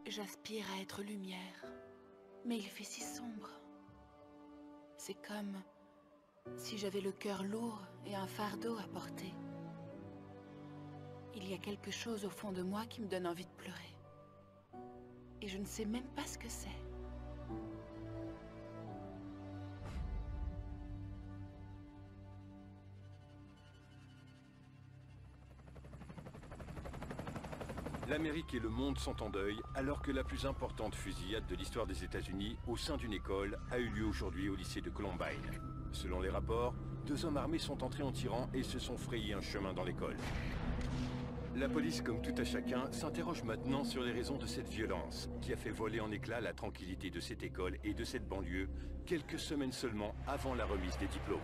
J'aspire à être lumière, mais il fait si sombre. C'est comme si j'avais le cœur lourd et un fardeau à porter. Il y a quelque chose au fond de moi qui me donne envie de pleurer. Et je ne sais même pas ce que c'est. L'Amérique et le monde sont en deuil, alors que la plus importante fusillade de l'histoire des États-Unis au sein d'une école a eu lieu aujourd'hui au lycée de Columbine. Selon les rapports, 2 hommes armés sont entrés en tirant et se sont frayés un chemin dans l'école. La police, comme tout à chacun, s'interroge maintenant sur les raisons de cette violence, qui a fait voler en éclats la tranquillité de cette école et de cette banlieue, quelques semaines seulement avant la remise des diplômes.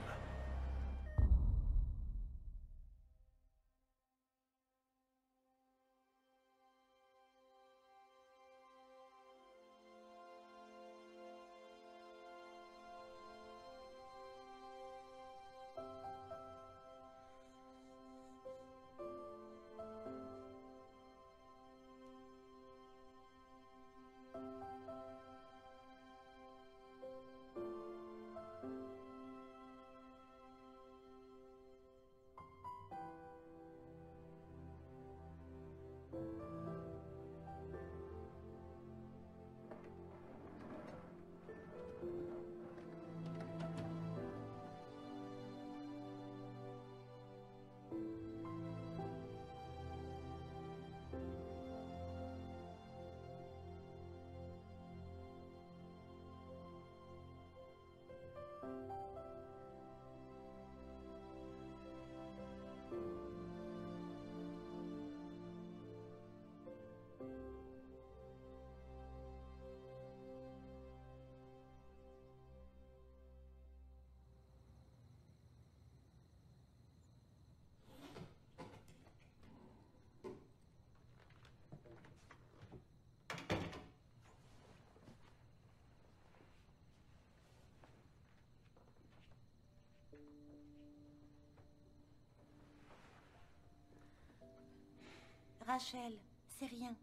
Rachel, c'est rien.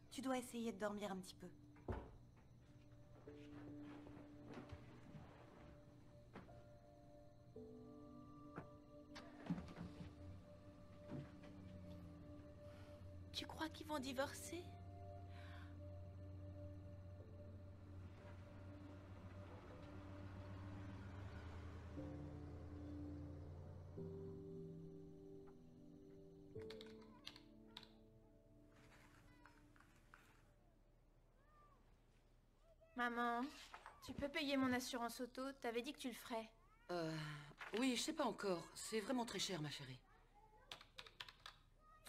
Tu dois essayer de dormir un petit peu. Tu crois qu'ils vont divorcer? Maman, tu peux payer mon assurance auto? T'avais dit que tu le ferais. Oui, je sais pas encore. C'est vraiment très cher, ma chérie.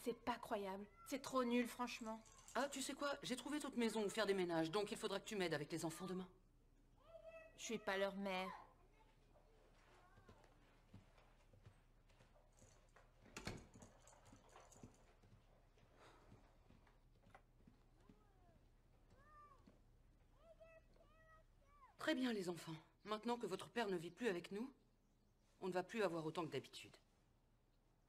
C'est pas croyable. C'est trop nul, franchement. Ah, tu sais quoi? J'ai trouvé toute maison où faire des ménages, donc il faudra que tu m'aides avec les enfants demain. Je suis pas leur mère. Très bien, les enfants. Maintenant que votre père ne vit plus avec nous, on ne va plus avoir autant que d'habitude.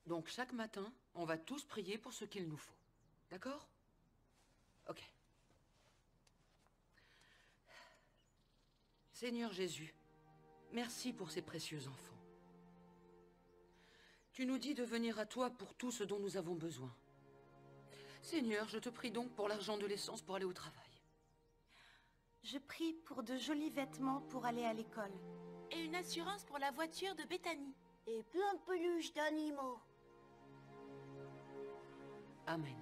Donc chaque matin, on va tous prier pour ce qu'il nous faut. D'accord? Ok. Seigneur Jésus, merci pour ces précieux enfants. Tu nous dis de venir à toi pour tout ce dont nous avons besoin. Seigneur, je te prie donc pour l'argent de l'essence pour aller au travail. Je prie pour de jolis vêtements pour aller à l'école. Et une assurance pour la voiture de Bethany. Et plein de peluches d'animaux. Amen.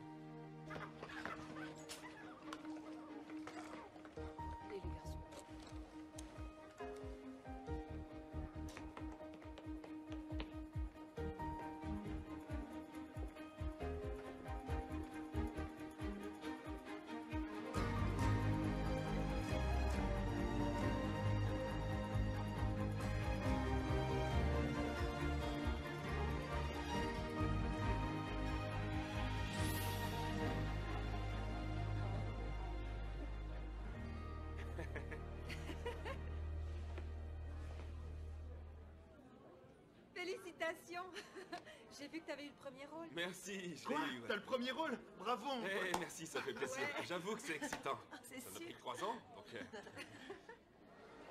Allez, les garçons. Félicitations. J'ai vu que t'avais eu le premier rôle. Merci, je Quoi? l'ai eu. Ouais. T'as le premier rôle? bravo. Eh, merci, ça fait plaisir. J'avoue que c'est excitant. C'est Ça m'a sûr. pris 3 ans, donc...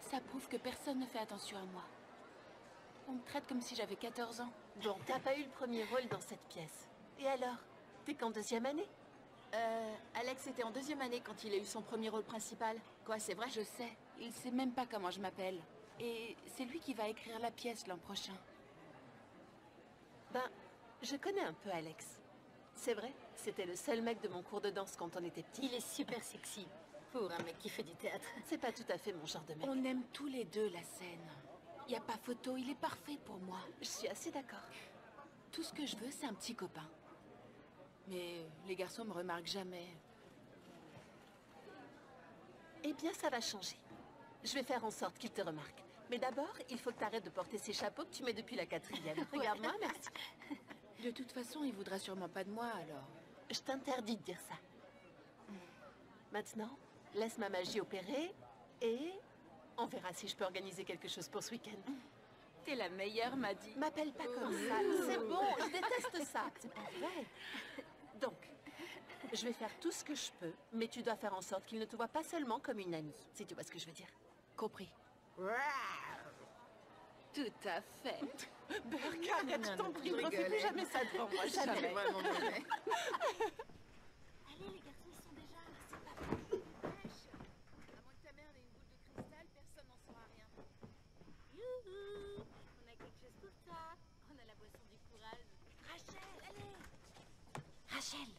Ça prouve que personne ne fait attention à moi. On me traite comme si j'avais 14 ans. Bon, t'as pas eu le premier rôle dans cette pièce. Et alors? T'es qu'en 2e année? Alex était en 2e année quand il a eu son premier rôle principal. Quoi, c'est vrai? Je sais. Il sait même pas comment je m'appelle. Et c'est lui qui va écrire la pièce l'an prochain. Ben, je connais un peu Alex. C'est vrai, c'était le seul mec de mon cours de danse quand on était petit. Il est super sexy pour un mec qui fait du théâtre. C'est pas tout à fait mon genre de mec. On aime tous les deux la scène. Y a pas photo, il est parfait pour moi. Je suis assez d'accord. Tout ce que je veux, c'est un petit copain. Mais les garçons me remarquent jamais. Eh bien, ça va changer. Je vais faire en sorte qu'il te remarque. Mais d'abord, il faut que tu arrêtes de porter ces chapeaux que tu mets depuis la 4e. Regarde-moi, merci. De toute façon, il voudra sûrement pas de moi, alors. Je t'interdis de dire ça. Maintenant, laisse ma magie opérer et on verra si je peux organiser quelque chose pour ce week-end. T'es la meilleure, m'a dit. M'appelle pas comme ça. C'est bon, je déteste ça. C'est pas vrai. Donc, je vais faire tout ce que je peux, mais tu dois faire en sorte qu'il ne te voit pas seulement comme une amie, si tu vois ce que je veux dire. Compris. Tout à fait. Burk, arrête, je t'en prie, ne refais plus jamais ça devant moi, jamais. Allez, les garçons, ils sont déjà là. C'est pas vrai. À moins que ta mère ait une boule de cristal, personne n'en saura rien. Youhou! On a quelque chose pour toi. On a la boisson du courage. Rachel, allez! Rachel,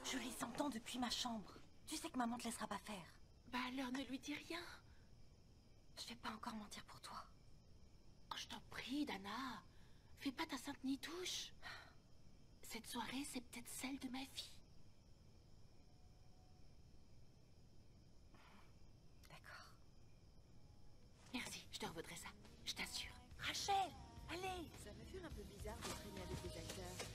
je les entends depuis ma chambre. Tu sais que maman te laissera pas faire. Bah alors, ne lui dis rien. Je vais pas encore mentir pour toi. Oh, je t'en prie, Dana. Fais pas ta sainte nitouche. Cette soirée, c'est peut-être celle de ma vie. D'accord. Merci, je te revaudrai ça. Je t'assure. Rachel, allez! Ça me fait un peu bizarre de traîner avec des acteurs.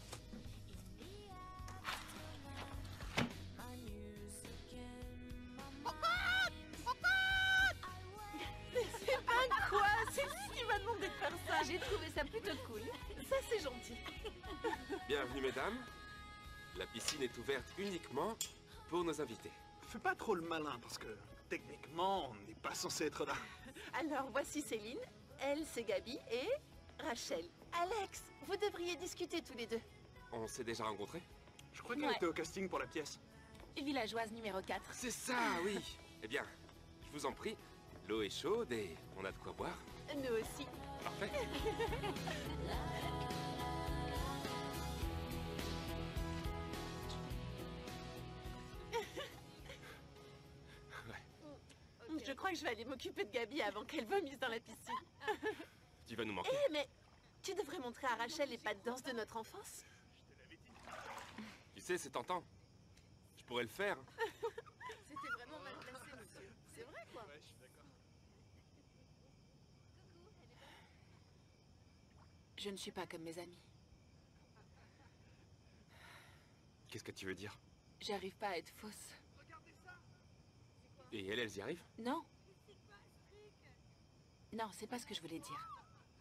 C'est pas quoi? C'est lui qui m'a demandé de faire ça. J'ai trouvé ça plutôt cool. Ça, c'est gentil. Bienvenue, mesdames. La piscine est ouverte uniquement pour nos invités. Fais pas trop le malin parce que techniquement, on n'est pas censé être là. Alors, voici Céline. Elle, c'est Gabi et Rachel. Alex, vous devriez discuter tous les deux. On s'est déjà rencontrés? Je crois qu'elle Ouais. était au casting pour la pièce. Villageoise numéro 4. C'est ça, oui. Eh bien, je vous en prie, l'eau est chaude et on a de quoi boire. Nous aussi. Parfait. Je crois que je vais aller m'occuper de Gabi avant qu'elle vomisse dans la piscine. Tu vas nous manquer. Eh, mais tu devrais montrer à Rachel les pas de danse de notre enfance. Tu sais, c'est tentant. Je pourrais le faire. C'était vraiment mal placé, monsieur. C'est vrai, quoi. Je ne suis pas comme mes amis. Qu'est-ce que tu veux dire? J'arrive pas à être fausse. Et elles y arrivent? Non. Non, c'est pas ce que je voulais dire.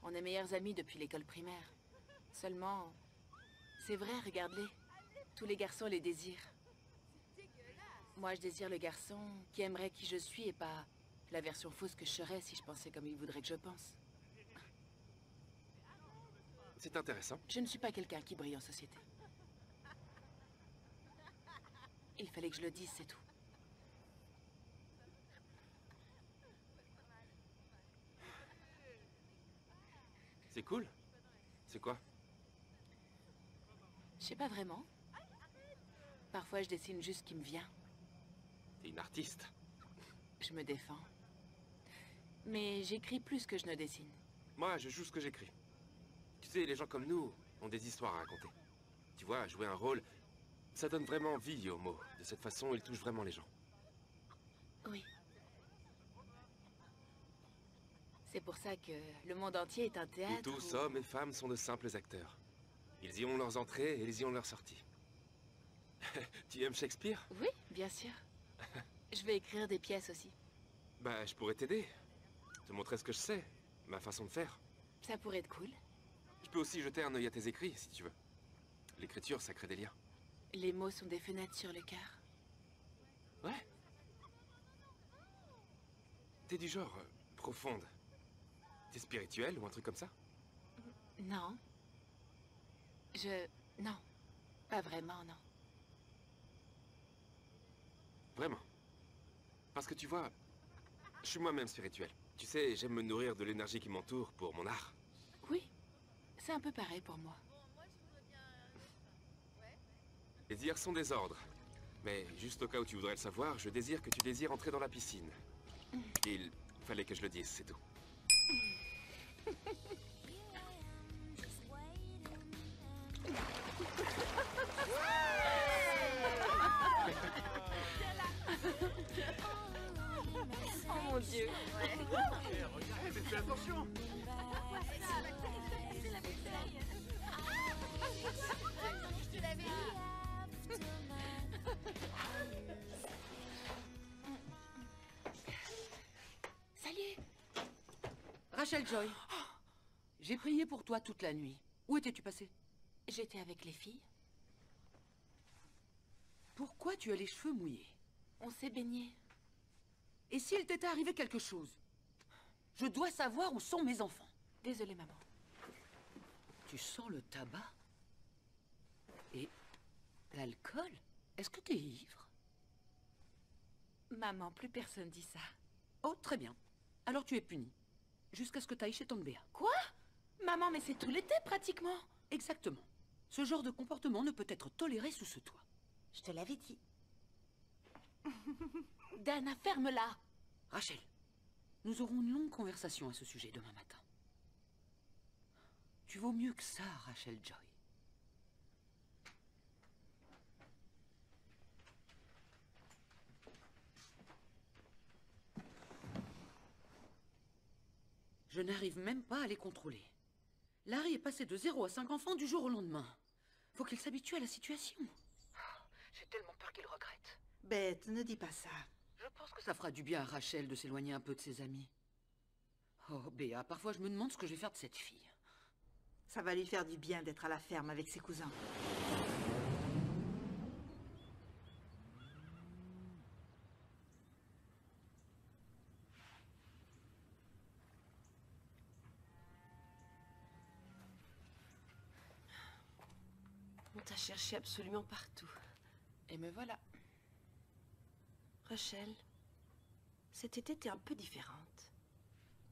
On est meilleurs amis depuis l'école primaire. Seulement, c'est vrai, regarde-les. Tous les garçons les désirent. Moi, je désire le garçon qui aimerait qui je suis et pas la version fausse que je serais si je pensais comme il voudrait que je pense. C'est intéressant. Je ne suis pas quelqu'un qui brille en société. Il fallait que je le dise, c'est tout. C'est cool. C'est quoi? Je sais pas vraiment. Parfois, je dessine juste ce qui me vient. T'es une artiste. Je me défends. Mais j'écris plus que je ne dessine. Moi, je joue ce que j'écris. Tu sais, les gens comme nous ont des histoires à raconter. Tu vois, jouer un rôle, ça donne vraiment vie aux mots. De cette façon, ils touchent vraiment les gens. Oui. C'est pour ça que le monde entier est un Où théâtre. tous, où- hommes et femmes, sont de simples acteurs. Ils y ont leurs entrées et ils y ont leurs sorties. Tu aimes Shakespeare? Oui, bien sûr. Je vais écrire des pièces aussi. Bah, je pourrais t'aider. Te montrer ce que je sais, ma façon de faire. Ça pourrait être cool. Je peux aussi jeter un œil à tes écrits, si tu veux. L'écriture, ça crée des liens. Les mots sont des fenêtres sur le cœur. Ouais. T'es du genre profonde. T'es spirituelle ou un truc comme ça? Non. Non. Pas vraiment, non. Vraiment. Parce que tu vois, je suis moi-même spirituel. Tu sais, j'aime me nourrir de l'énergie qui m'entoure pour mon art. Oui. C'est un peu pareil pour moi. Les dires sont des ordres. Mais juste au cas où tu voudrais le savoir, je désire que tu désires entrer dans la piscine. Il fallait que je le dise, c'est tout. Oh mon Dieu. Regarde, fais attention. Je te l'avais dit. Salut. Rachel Joy, j'ai prié pour toi toute la nuit. Où étais-tu passée? J'étais avec les filles. Pourquoi tu as les cheveux mouillés? On s'est baigné. Et s'il t'était arrivé quelque chose? Je dois savoir où sont mes enfants. Désolée, maman. Tu sens le tabac? Et l'alcool? Est-ce que t'es ivre? Maman, plus personne dit ça. Oh, très bien. Alors tu es puni. Jusqu'à ce que tu ailles chez Tongbea. Quoi? Maman, mais c'est tout l'été, pratiquement. Exactement. Ce genre de comportement ne peut être toléré sous ce toit. Je te l'avais dit. Dana, ferme-la. Rachel, nous aurons une longue conversation à ce sujet demain matin. Tu vaux mieux que ça, Rachel Joy. Je n'arrive même pas à les contrôler. Larry est passé de 0 à 5 enfants du jour au lendemain. Faut qu'il s'habitue à la situation. J'ai tellement peur qu'il regrette. Bête, ne dis pas ça. Je pense que ça fera du bien à Rachel de s'éloigner un peu de ses amis. Oh, Béa, parfois je me demande ce que je vais faire de cette fille. Ça va lui faire du bien d'être à la ferme avec ses cousins. On t'a cherché absolument partout. Et me voilà. Rachel, cet été, t'es un peu différente.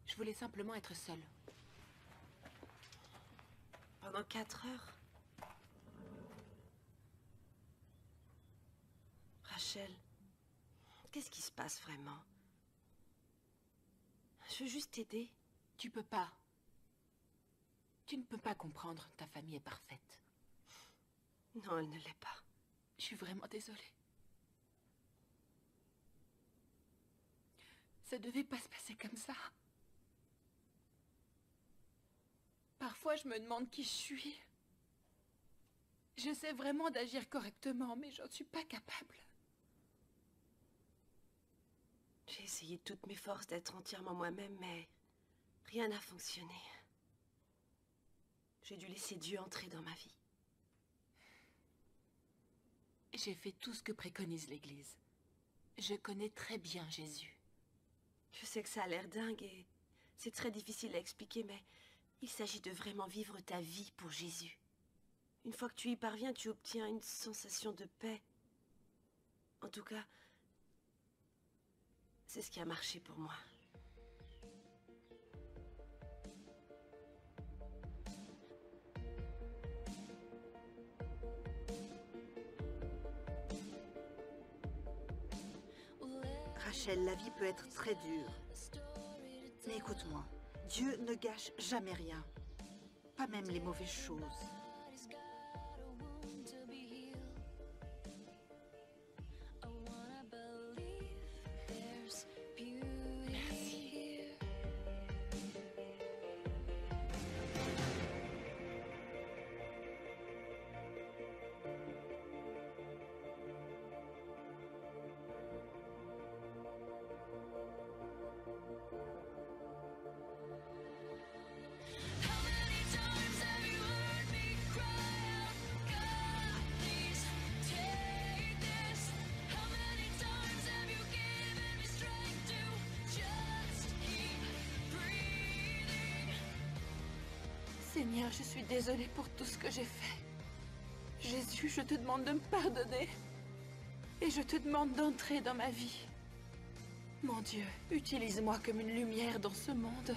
Je voulais simplement être seule. Pendant 4 heures. Rachel, qu'est-ce qui se passe vraiment? Je veux juste t'aider. Tu peux pas. Tu ne peux pas comprendre. Ta famille est parfaite. Non, elle ne l'est pas. Je suis vraiment désolée. Ça devait pas se passer comme ça. Parfois, je me demande qui je suis. J'essaie vraiment d'agir correctement, mais j'en suis pas capable. J'ai essayé de toutes mes forces d'être entièrement moi-même, mais rien n'a fonctionné. J'ai dû laisser Dieu entrer dans ma vie. J'ai fait tout ce que préconise l'Église. Je connais très bien Jésus. Je sais que ça a l'air dingue et c'est très difficile à expliquer, mais il s'agit de vraiment vivre ta vie pour Jésus. Une fois que tu y parviens, tu obtiens une sensation de paix. En tout cas, c'est ce qui a marché pour moi. Rachel, la vie peut être très dure. Mais écoute-moi, Dieu ne gâche jamais rien. Pas même les mauvaises choses. Seigneur, je suis désolée pour tout ce que j'ai fait. Jésus, je te demande de me pardonner. Et je te demande d'entrer dans ma vie. Mon Dieu, utilise-moi comme une lumière dans ce monde.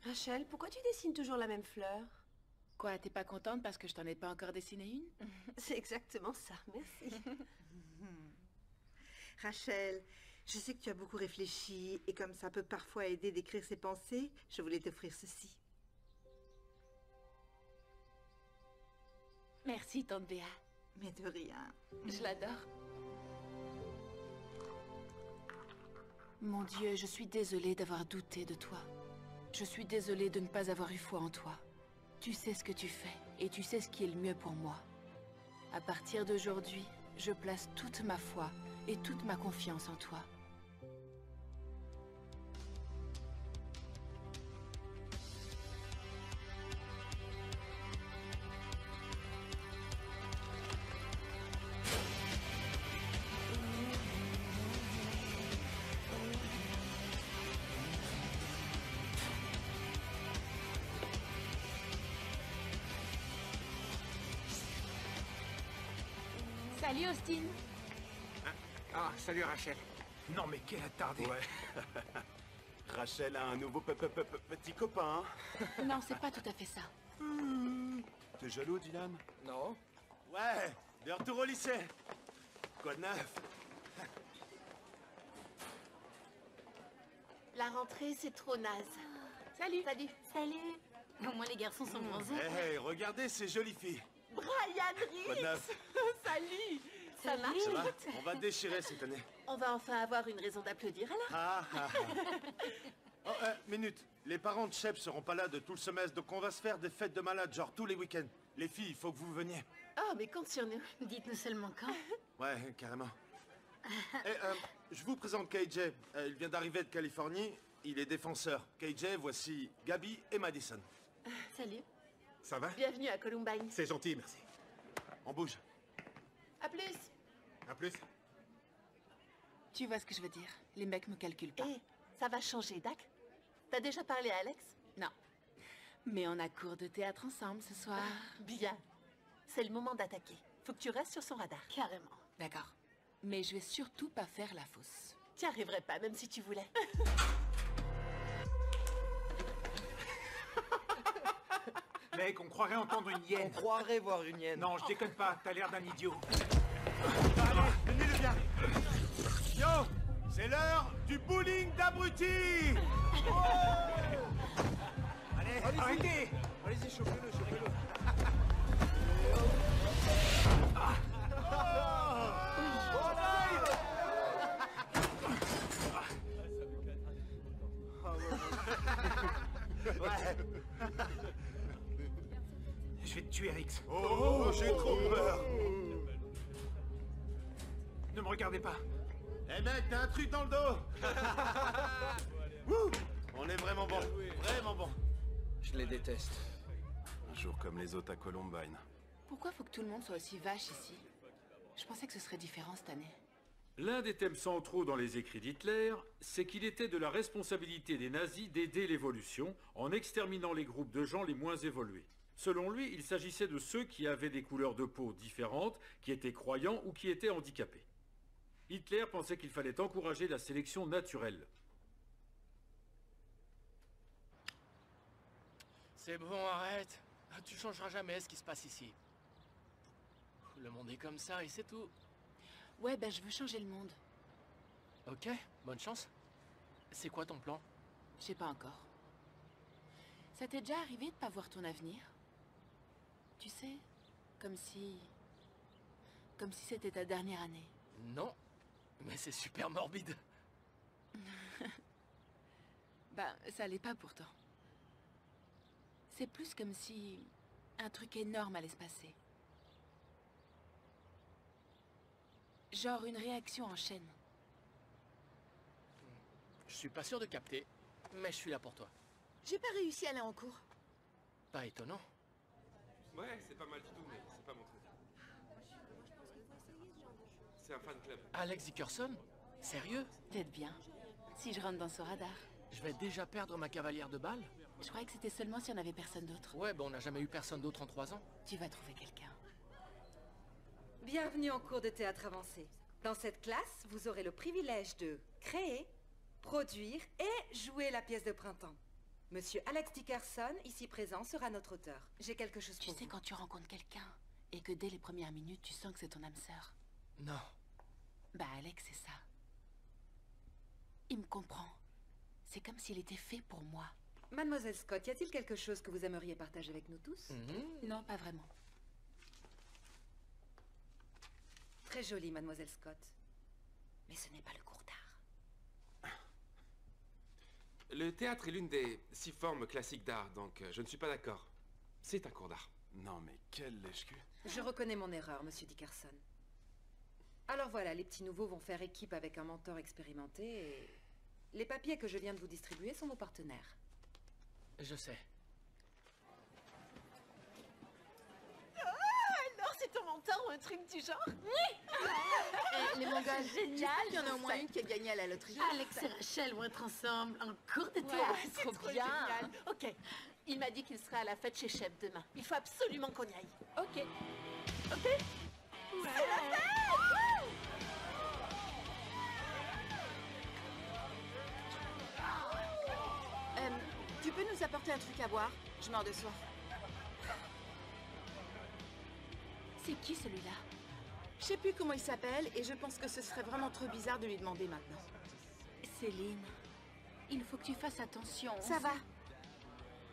Rachel, pourquoi tu dessines toujours la même fleur? Quoi, t'es pas contente parce que je t'en ai pas encore dessiné une? C'est exactement ça, merci. Rachel, je sais que tu as beaucoup réfléchi et comme ça peut parfois aider d'écrire ses pensées, je voulais t'offrir ceci. Merci, tante Béa. Mais de rien. Je l'adore. Mon Dieu, je suis désolée d'avoir douté de toi. Je suis désolée de ne pas avoir eu foi en toi. Tu sais ce que tu fais, et tu sais ce qui est le mieux pour moi. À partir d'aujourd'hui, je place toute ma foi et toute ma confiance en toi. Salut, Austin. Ah, salut Rachel. Non mais quel attardé. Ouais. Rachel a un nouveau petit copain. Non, c'est pas tout à fait ça. T'es jaloux, Dylan? Non. Ouais, de retour au lycée. Quoi de neuf? La rentrée, c'est trop naze. Salut. Salut. Salut. Au moins les garçons sont bronzés. Hey, regardez ces jolies filles. Brian Quoi de neuf? Salut. Ça marche? Ça va? On va déchirer cette année. On va enfin avoir une raison d'applaudir alors. Ah. Oh, minute. Les parents de Shep seront pas là de tout le semestre, donc on va se faire des fêtes de malades, genre tous les week-ends. Les filles, il faut que vous veniez. Oh, mais compte sur nous. Dites-nous seulement quand. Ouais, carrément. Je vous présente KJ. Il vient d'arriver de Californie. Il est défenseur. KJ, voici Gabi et Madison. Salut. Ça va? Bienvenue à Columbine. C'est gentil, merci. On bouge. À plus. À plus. Tu vois ce que je veux dire? Les mecs me calculent pas. Ça va changer, Dac. T'as déjà parlé à Alex? Non. Mais on a cours de théâtre ensemble ce soir. Bien. C'est le moment d'attaquer. Faut que tu restes sur son radar. Carrément. D'accord. Mais je vais surtout pas faire la fausse. T'y arriverais pas, même si tu voulais. Mec, on croirait entendre une hyène. On croirait voir une hyène. Non, je déconne pas, t'as l'air d'un idiot. Allez, venez le bien. Yo, c'est l'heure du bowling d'abrutis. Allez, arrêtez. Allez-y, chauffez-le, chauffez-le. Je vais te tuer, Rix. Oh, j'ai trop peur. Ne me regardez pas. Eh mec, t'as un truc dans le dos. Wouh, on est vraiment bon, vraiment bon. Je les déteste. Un jour comme les autres à Columbine. Pourquoi faut que tout le monde soit aussi vache ici? Je pensais que ce serait différent cette année. L'un des thèmes centraux dans les écrits d'Hitler, c'est qu'il était de la responsabilité des nazis d'aider l'évolution en exterminant les groupes de gens les moins évolués. Selon lui, il s'agissait de ceux qui avaient des couleurs de peau différentes, qui étaient croyants ou qui étaient handicapés. Hitler pensait qu'il fallait encourager la sélection naturelle. C'est bon, arrête. Tu changeras jamais ce qui se passe ici. Le monde est comme ça et c'est tout. Ouais, ben je veux changer le monde. Ok, bonne chance. C'est quoi ton plan? Je sais pas encore. Ça t'est déjà arrivé de pas voir ton avenir? Tu sais, comme si c'était ta dernière année. Non, mais c'est super morbide. Ben, ça l'est pas pourtant. C'est plus comme si un truc énorme allait se passer. Genre une réaction en chaîne. Je suis pas sûr de capter, mais je suis là pour toi. J'ai pas réussi à aller en cours. Pas étonnant. Ouais, c'est pas mal du tout, mais c'est pas mon truc. C'est un fan club. Alex Dickerson? Sérieux? Peut-être bien. Si je rentre dans ce radar. Je vais déjà perdre ma cavalière de balle? Je croyais que c'était seulement si on avait personne d'autre. Ouais, on n'a jamais eu personne d'autre en 3 ans. Tu vas trouver quelqu'un. Bienvenue en cours de théâtre avancé. Dans cette classe, vous aurez le privilège de créer, produire et jouer la pièce de printemps. Monsieur Alex Dickerson, ici présent, sera notre auteur. J'ai quelque chose pour vous. Tu sais quand tu rencontres quelqu'un et que dès les premières minutes, tu sens que c'est ton âme sœur. Non. Bah Alex, c'est ça. Il me comprend. C'est comme s'il était fait pour moi. Mademoiselle Scott, y a-t-il quelque chose que vous aimeriez partager avec nous tous? Non, pas vraiment. Très jolie, Mademoiselle Scott. Mais ce n'est pas le cours d'art. Le théâtre est l'une des 6 formes classiques d'art, donc je ne suis pas d'accord. C'est un cours d'art. Non mais quel lèche-cul. Je reconnais mon erreur, Monsieur Dickerson. Alors voilà, les petits nouveaux vont faire équipe avec un mentor expérimenté et... Les papiers que je viens de vous distribuer sont vos partenaires. Je sais. Alors, c'est ton mentor ou un truc du genre? Oui. Les Mongols, génial. Il y en a au moins une qui a gagné à la loterie. Alex et Rachel vont être ensemble en cours de théâtre. Ouais, c'est trop bien. Génial. Ok. Il m'a dit qu'il serait à la fête chez Chef demain. Il faut absolument qu'on y aille. Ok. Ok. Ouais. C'est la fête. Tu peux nous apporter un truc à boire? Je meurs de soif. C'est qui celui-là? Je sais plus comment il s'appelle et je pense que ce serait vraiment trop bizarre de lui demander maintenant. Céline, il faut que tu fasses attention. Ça va.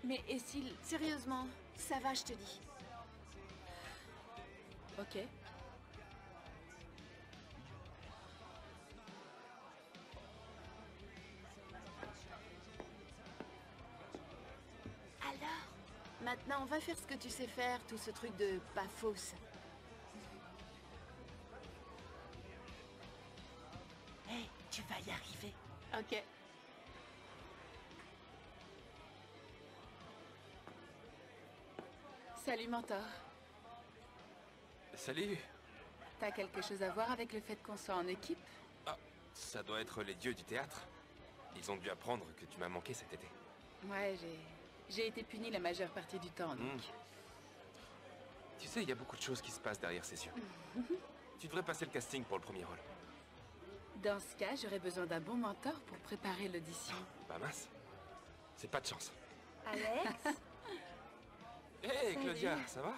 Mais et s'il... Sérieusement, ça va, je te dis. Ok. Alors, maintenant, on va faire ce que tu sais faire, tout ce truc de pas fausse. Hey, tu vas y arriver. Ok. Salut, mentor. Salut. T'as quelque chose à voir avec le fait qu'on soit en équipe? Ah, ça doit être les dieux du théâtre. Ils ont dû apprendre que tu m'as manqué cet été. Ouais, j'ai été punie la majeure partie du temps, donc... Tu sais, il y a beaucoup de choses qui se passent derrière ces yeux. Tu devrais passer le casting pour le premier rôle. Dans ce cas, j'aurais besoin d'un bon mentor pour préparer l'audition. Bah mince. C'est pas de chance. Alex? Hé, Claudia, ça va?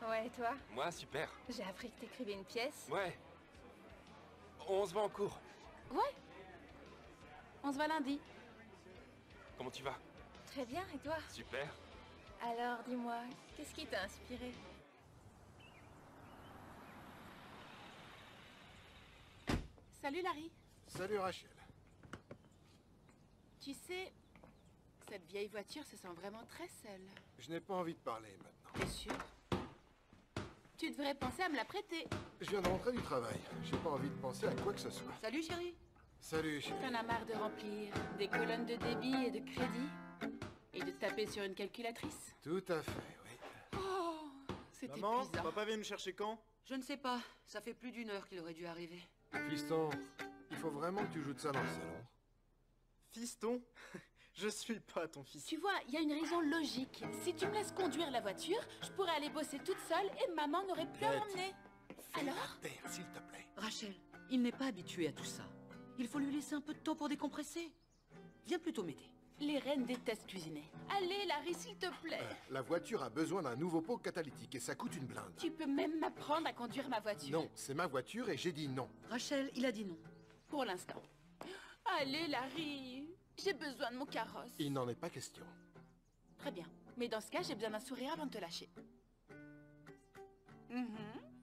Ouais, et toi? Moi, super. J'ai appris que t'écrivais une pièce. Ouais. On se voit en cours. Ouais. On se voit lundi. Comment tu vas? Très bien, et toi? Super. Alors, dis-moi, qu'est-ce qui t'a inspiré? Salut, Larry. Salut, Rachel. Tu sais, cette vieille voiture se sent vraiment très seule. Je n'ai pas envie de parler maintenant. T'es sûr? Tu devrais penser à me la prêter. Je viens de rentrer du travail. J'ai pas envie de penser à quoi que ce soit. Salut, chérie. Salut, chérie. T'en as marre de remplir des colonnes de débit et de crédit? Et de taper sur une calculatrice? Tout à fait, oui. Oh, c'est Maman, épuisant. papa vient me chercher quand? Je ne sais pas. Ça fait plus d'1 heure qu'il aurait dû arriver. Fiston, il faut vraiment que tu joues de ça dans le salon. Fiston? Je suis pas ton fils. Tu vois, il y a une raison logique. Si tu me laisses conduire la voiture, je pourrais aller bosser toute seule et maman n'aurait plus à m'emmener. Alors? Terre, s'il te plaît. Rachel, il n'est pas habitué à tout ça. Il faut lui laisser un peu de temps pour décompresser. Viens plutôt m'aider. Les reines détestent cuisiner. Allez, Larry, s'il te plaît. La voiture a besoin d'un nouveau pot catalytique et ça coûte une blinde. Tu peux même m'apprendre à conduire ma voiture. Non, c'est ma voiture et j'ai dit non. Rachel, il a dit non. Pour l'instant. Allez, Larry. J'ai besoin de mon carrosse. Il n'en est pas question. Très bien. Mais dans ce cas, j'ai besoin d'un sourire avant de te lâcher.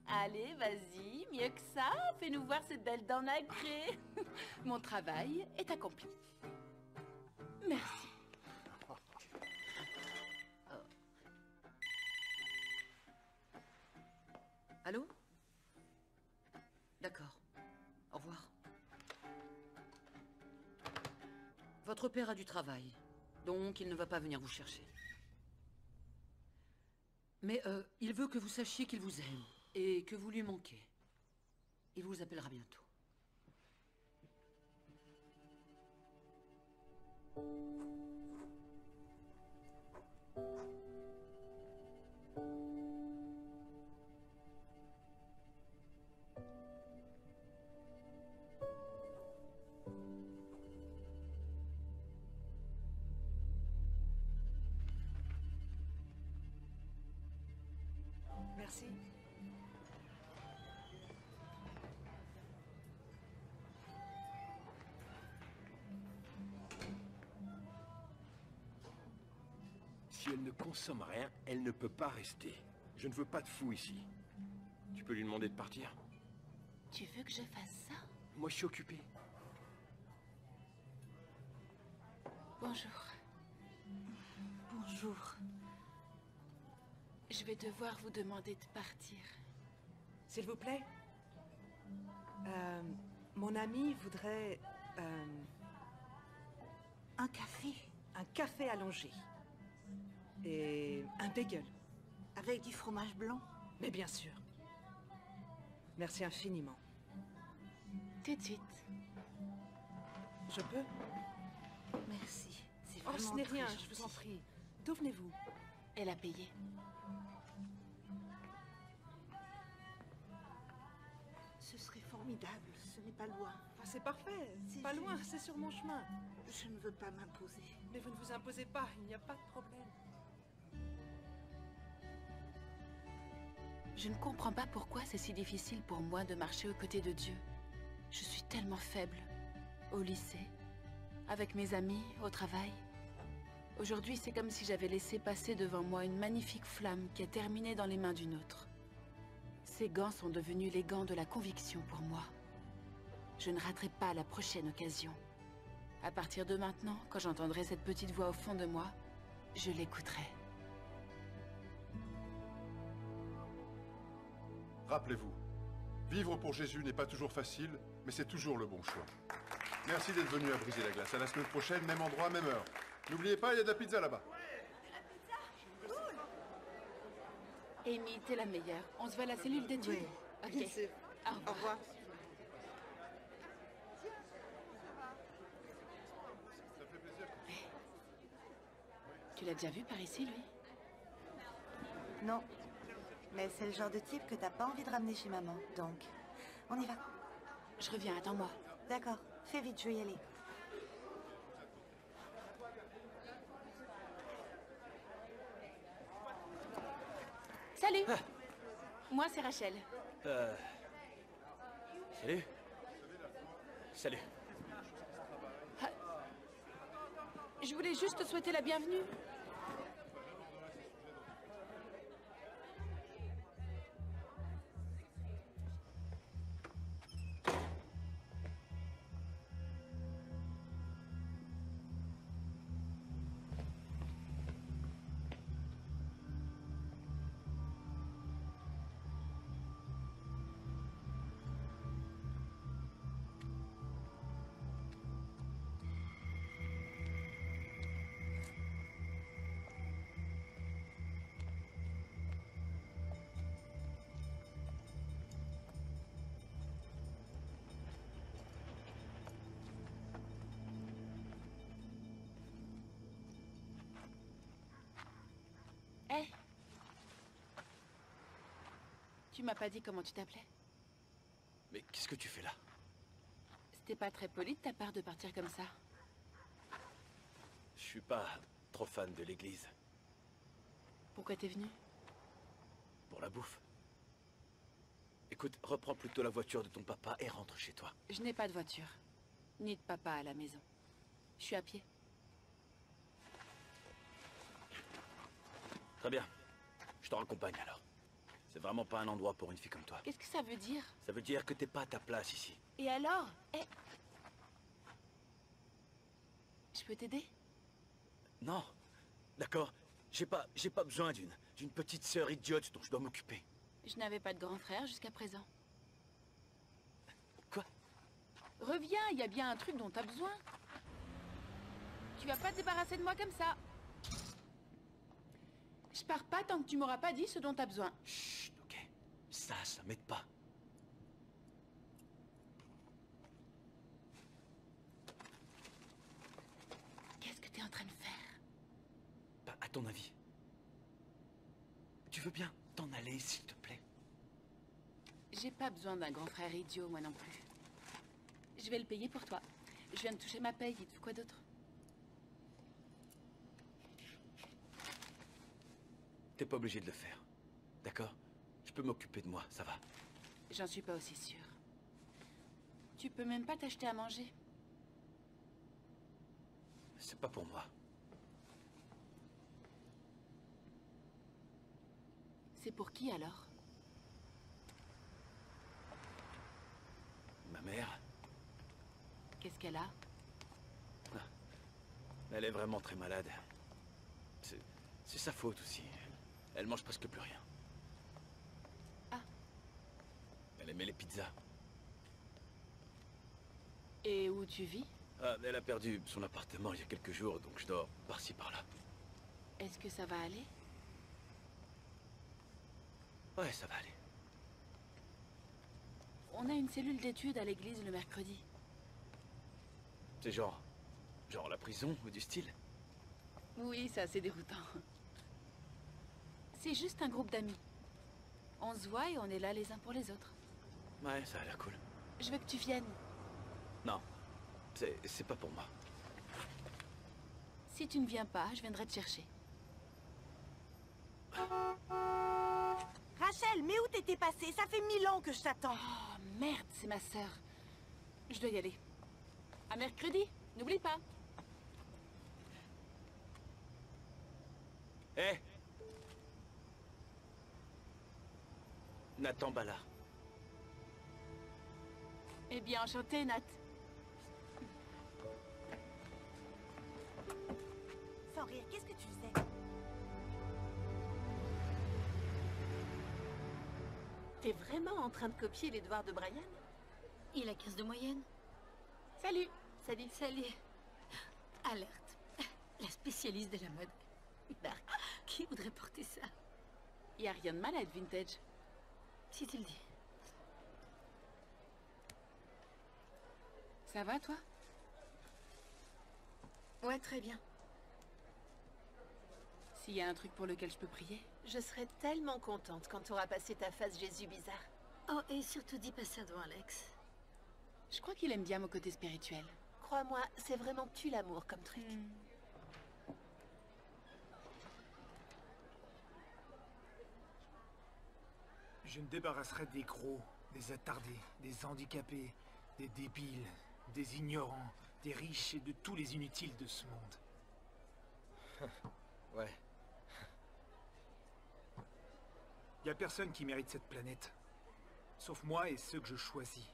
Allez, vas-y, mieux que ça. Fais-nous voir ces belles dents nacrées. Mon travail est accompli. Merci. Allô? D'accord. Votre père a du travail, donc il ne va pas venir vous chercher. Mais il veut que vous sachiez qu'il vous aime et que vous lui manquez. Il vous appellera bientôt. Merci. Si elle ne consomme rien, elle ne peut pas rester. Je ne veux pas de fou ici. Tu peux lui demander de partir? Tu veux que je fasse ça? Moi, je suis occupé. Bonjour. Bonjour. Je vais devoir vous demander de partir. S'il vous plaît. Mon ami voudrait... un café. Un café allongé. Et un bagel. Avec du fromage blanc? Mais bien sûr. Merci infiniment. Tout de suite. Je peux? Merci. C'est vraiment ce n'est rien, je vous en prie. D'où venez-vous? Elle a payé. Ce serait formidable, ce n'est pas loin. Ah, c'est parfait, c'est pas loin, c'est sur mon chemin. Je ne veux pas m'imposer. Mais vous ne vous imposez pas, il n'y a pas de problème. Je ne comprends pas pourquoi c'est si difficile pour moi de marcher aux côtés de Dieu. Je suis tellement faible. Au lycée, avec mes amis, au travail. Aujourd'hui, c'est comme si j'avais laissé passer devant moi une magnifique flamme qui a terminé dans les mains d'une autre. Ces gants sont devenus les gants de la conviction pour moi. Je ne raterai pas la prochaine occasion. À partir de maintenant, quand j'entendrai cette petite voix au fond de moi, je l'écouterai. Rappelez-vous, vivre pour Jésus n'est pas toujours facile, mais c'est toujours le bon choix. Merci d'être venu à Briser la Glace. À la semaine prochaine, même endroit, même heure. N'oubliez pas, il y a de la pizza là-bas. Amy, t'es la meilleure. On se voit à la cellule d'études? Oui, ok. bien sûr. Au revoir. Tu l'as déjà vu par ici, lui? Non. Mais c'est le genre de type que t'as pas envie de ramener chez maman, donc... On y va. Je reviens, attends-moi. D'accord, fais vite, je vais y aller. Salut. Moi, c'est Rachel. Salut. Salut. Je voulais juste te souhaiter la bienvenue. Hé! Tu m'as pas dit comment tu t'appelais? Mais qu'est-ce que tu fais là? C'était pas très poli de ta part de partir comme ça. Je suis pas trop fan de l'église. Pourquoi t'es venu? Pour la bouffe. Écoute, reprends plutôt la voiture de ton papa et rentre chez toi. Je n'ai pas de voiture. Ni de papa à la maison. Je suis à pied. Très bien. Je te raccompagne alors. C'est vraiment pas un endroit pour une fille comme toi. Qu'est-ce que ça veut dire? Ça veut dire que t'es pas à ta place ici. Et alors? Je peux t'aider? Non. D'accord. J'ai pas besoin d'une petite sœur idiote dont je dois m'occuper. Je n'avais pas de grand frère jusqu'à présent. Quoi? Reviens, il y a bien un truc dont t'as besoin. Tu vas pas te débarrasser de moi comme ça. Je pars pas tant que tu m'auras pas dit ce dont t'as besoin. Chut, ok. Ça m'aide pas. Qu'est-ce que t'es en train de faire? Bah, à ton avis. Tu veux bien t'en aller, s'il te plaît? J'ai pas besoin d'un grand frère idiot, moi non plus. Je vais le payer pour toi. Je viens de toucher ma paye, il te faut quoi d'autre? T'es pas obligé de le faire. D'accord? Je peux m'occuper de moi, ça va. J'en suis pas aussi sûre. Tu peux même pas t'acheter à manger. C'est pas pour moi. C'est pour qui alors? Ma mère, Qu'est-ce qu'elle a? elle est vraiment très malade. C'est sa faute aussi. Elle mange presque plus rien. Ah. Elle aimait les pizzas. Et où tu vis? Ah, elle a perdu son appartement il y a quelques jours, donc je dors par-ci par-là. Est-ce que ça va aller? Ouais, ça va aller. On a une cellule d'études à l'église le mercredi. C'est genre la prison ou du style? Oui, c'est assez déroutant. C'est juste un groupe d'amis. On se voit et on est là les uns pour les autres. Ouais, ça a l'air cool. Je veux que tu viennes. Non, c'est pas pour moi. Si tu ne viens pas, je viendrai te chercher. Rachel, mais où t'étais passée? Ça fait 1000 ans que je t'attends. Oh, merde, c'est ma sœur. Je dois y aller. À mercredi, n'oublie pas. Hé! Nathan Bala. Eh bien, enchanté, Nat. Sans rire, qu'est-ce que tu faisais? T'es vraiment en train de copier les devoirs de Brian? Il a 15 de moyenne. Salut. Salut. Salut. Alerte. La spécialiste de la mode. Dark. Qui voudrait porter ça? Y a rien de mal à être vintage. Si tu le dis. Ça va, toi? Ouais, très bien. S'il y a un truc pour lequel je peux prier? Je serais tellement contente quand t'auras passé ta phase Jésus bizarre. Oh, et surtout dis pas ça devant Alex. Je crois qu'il aime bien mon côté spirituel. Crois-moi, c'est vraiment tu l'amour comme truc. Je me débarrasserai des gros, des attardés, des handicapés, des débiles, des ignorants, des riches et de tous les inutiles de ce monde. Ouais. Y a personne qui mérite cette planète. Sauf moi et ceux que je choisis.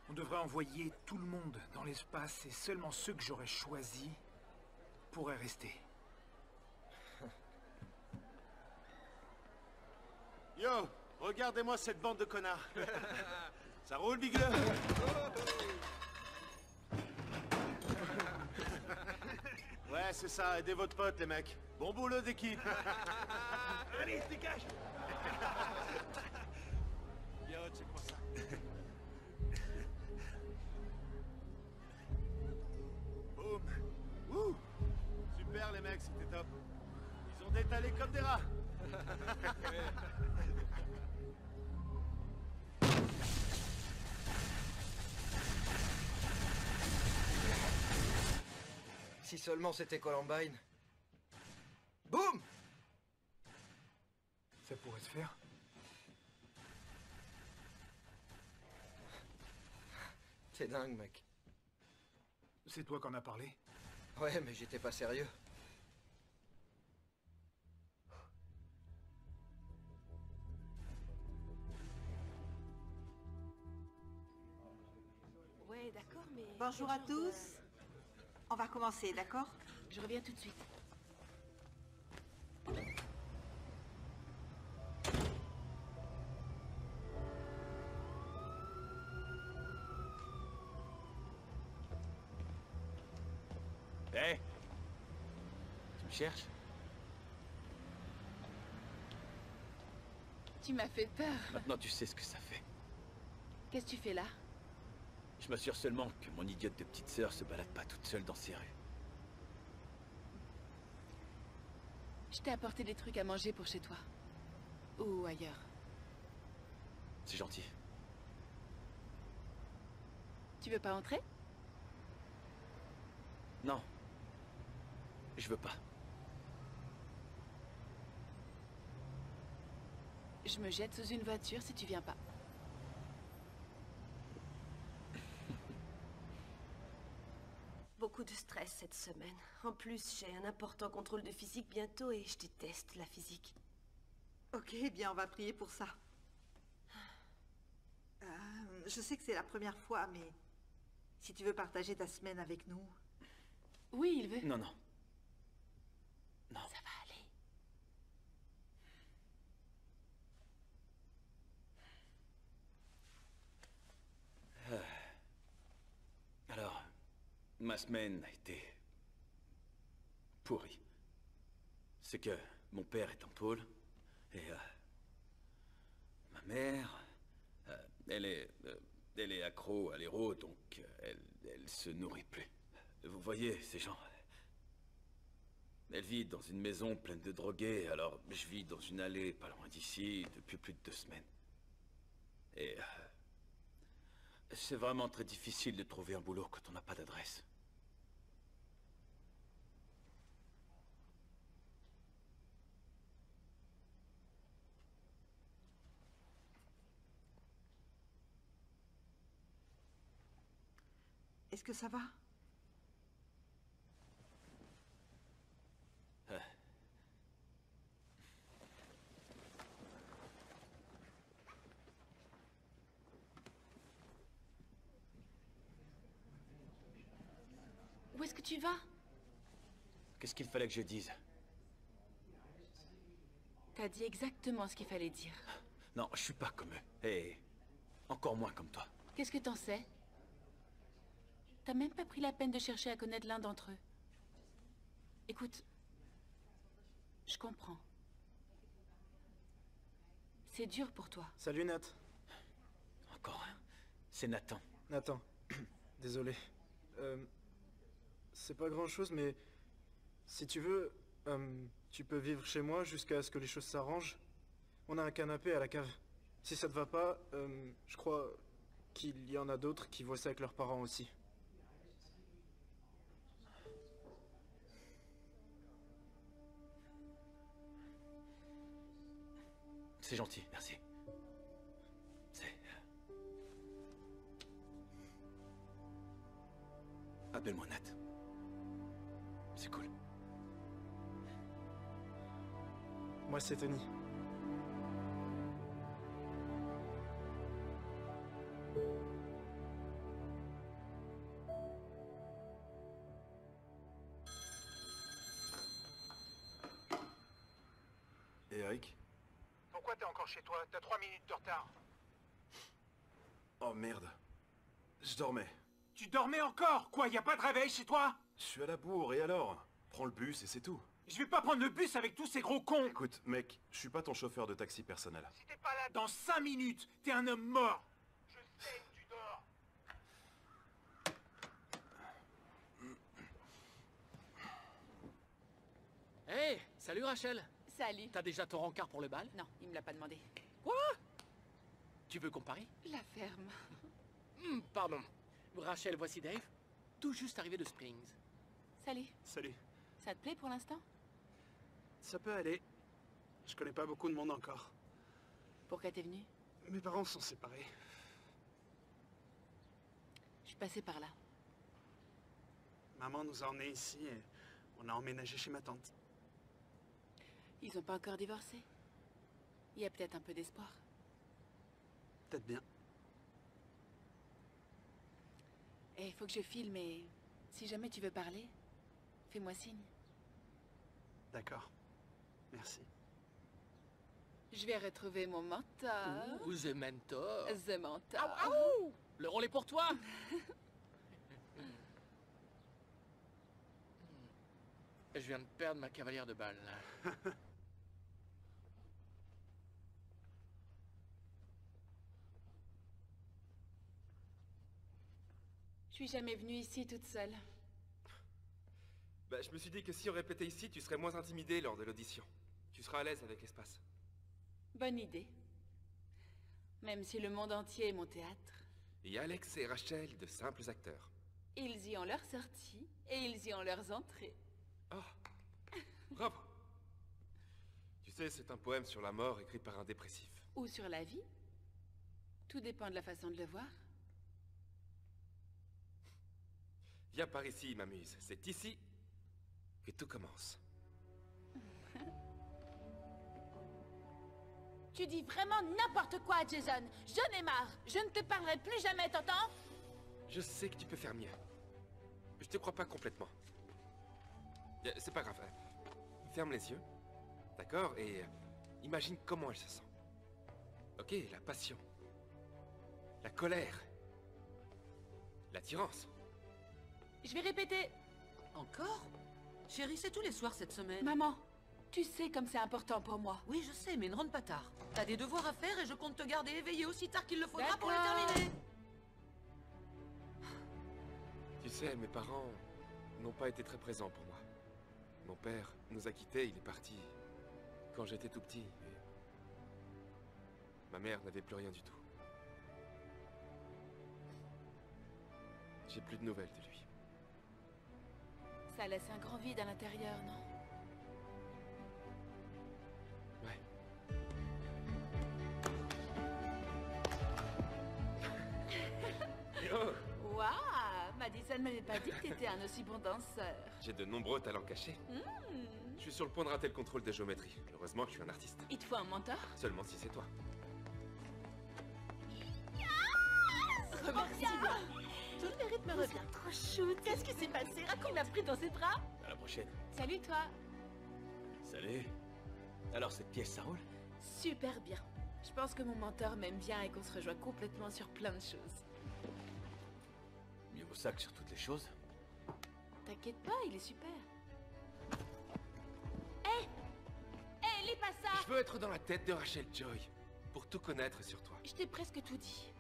On devrait envoyer tout le monde dans l'espace et seulement ceux que j'aurais choisis pourraient rester. Yo, regardez-moi cette bande de connards. Ça roule, Bigle? Ouais, c'est ça, aidez votre pote, les mecs. Bon boulot d'équipe. Allez, dégage. Yo, check-moi ça. Boum. Wouh. Super, les mecs, c'était top. Ils ont détalé comme des rats. Si seulement c'était Columbine. Boum! Ça pourrait se faire. C'est dingue, mec. C'est toi qu'en as parlé? Ouais, mais j'étais pas sérieux. Ouais, d'accord, mais... Bonjour à tous. On va commencer, d'accord? Je reviens tout de suite. Hé! Tu me cherches? Tu m'as fait peur. Maintenant, tu sais ce que ça fait. Qu'est-ce que tu fais là? Je m'assure seulement que mon idiote de petite sœur se balade pas toute seule dans ces rues. Je t'ai apporté des trucs à manger pour chez toi. Ou ailleurs. C'est gentil. Tu veux pas entrer? Non. Je veux pas. Je me jette sous une voiture si tu viens pas. Beaucoup de stress cette semaine. En plus, j'ai un important contrôle de physique bientôt et je déteste la physique. Ok, bien, on va prier pour ça. Je sais que c'est la première fois, mais si tu veux partager ta semaine avec nous... Oui, il veut. Non, non. Non. Ça va aller. Alors, ma semaine a été pourrie. C'est que mon père est en tôle et ma mère, elle est accro à l'héros, donc elle se nourrit plus. Vous voyez, ces gens. Elle vit dans une maison pleine de drogués, alors je vis dans une allée pas loin d'ici depuis plus de 2 semaines. Et c'est vraiment très difficile de trouver un boulot quand on n'a pas d'adresse. Est-ce que ça va? Où est-ce que tu vas? Qu'est-ce qu'il fallait que je dise? T'as dit exactement ce qu'il fallait dire. Non, je suis pas comme eux. Et encore moins comme toi. Qu'est-ce que t'en sais? T'as même pas pris la peine de chercher à connaître l'un d'entre eux. Écoute, je comprends. C'est dur pour toi. Salut Nat. Encore un. C'est Nathan. Nathan. Désolé. C'est pas grand-chose, mais si tu veux, tu peux vivre chez moi jusqu'à ce que les choses s'arrangent. On a un canapé à la cave. Si ça te va pas, je crois qu'il y en a d'autres qui voient ça avec leurs parents aussi. C'est gentil, merci. C'est... Appelle-moi Nat. C'est cool. Moi, c'est Tony. Et Eric? Pourquoi t'es encore chez toi? T'as 3 minutes de retard. Oh merde. Je dormais. Tu dormais encore? Quoi, y a pas de réveil chez toi? Je suis à la bourre, et alors? Prends le bus et c'est tout. Je vais pas prendre le bus avec tous ces gros cons. Écoute, mec, je suis pas ton chauffeur de taxi personnel. Si t'es pas là dans 5 minutes, t'es un homme mort. Je sais que tu dors. Hé, salut Rachel. Salut. T'as déjà ton rencard pour le bal? Non, il me l'a pas demandé. Quoi? Tu veux qu'on parie? La ferme. Pardon. Rachel, voici Dave. Tout juste arrivé de Springs. Salut. Salut. Ça te plaît pour l'instant? Ça peut aller. Je connais pas beaucoup de monde encore. Pourquoi t'es venu? Mes parents sont séparés. Je suis passée par là. Maman nous a emmenés ici et on a emménagé chez ma tante. Ils ont pas encore divorcé. Il y a peut-être un peu d'espoir. Peut-être bien. Et il faut que je file, mais si jamais tu veux parler, fais-moi signe. D'accord. Merci. Je vais retrouver mon mentor. Ouh, the mentor. The mentor. Aou, le rôle est pour toi. viens de perdre ma cavalière de balle. Je suis jamais venue ici toute seule. Bah, je me suis dit que si on répétait ici, tu serais moins intimidée lors de l'audition. Tu seras à l'aise avec l'espace. Bonne idée. Même si le monde entier est mon théâtre. Et Alex et Rachel, de simples acteurs. Ils y ont leurs sorties et ils y ont leurs entrées. Bravo. Tu sais, c'est un poème sur la mort écrit par un dépressif. Ou sur la vie. Tout dépend de la façon de le voir. Viens par ici, m'amuse. C'est ici que tout commence. Tu dis vraiment n'importe quoi, Jason. J'en ai marre. Je ne te parlerai plus jamais, t'entends? Je sais que tu peux faire mieux. Je te crois pas complètement. C'est pas grave. Ferme les yeux. D'accord? Et imagine comment elle se sent. Ok, la passion. La colère. L'attirance. Je vais répéter. Encore? Chérie, c'est tous les soirs cette semaine. Maman, tu sais comme c'est important pour moi. Oui, je sais, mais ne rentre pas tard. T'as des devoirs à faire et je compte te garder éveillé aussi tard qu'il le faudra pour les terminer. Tu sais, mes parents n'ont pas été très présents pour moi. Mon père nous a quittés, il est parti quand j'étais tout petit. Et ma mère n'avait plus rien du tout. J'ai plus de nouvelles de lui. Ça laisse un grand vide à l'intérieur, non? Ouais. Yo! Waouh! Madison m'avait pas dit que t'étais un aussi bon danseur. J'ai de nombreux talents cachés. Je suis sur le point de rater le contrôle de géométrie. Heureusement que je suis un artiste. Il te faut un mentor? Seulement si c'est toi. Remercie-moi. Tout le rythme revient. Trop chou. Qu'est-ce qui s'est passé? Raconte. Il m'a pris dans ses bras. À la prochaine. Salut toi. Salut. Alors cette pièce, ça roule? Super bien. Je pense que mon mentor m'aime bien et qu'on se rejoint complètement sur plein de choses. Mieux vaut ça que sur toutes les choses. T'inquiète pas, il est super. Hé! Hé, lis pas ça! Je veux être dans la tête de Rachel Joy, pour tout connaître sur toi. Je t'ai presque tout dit.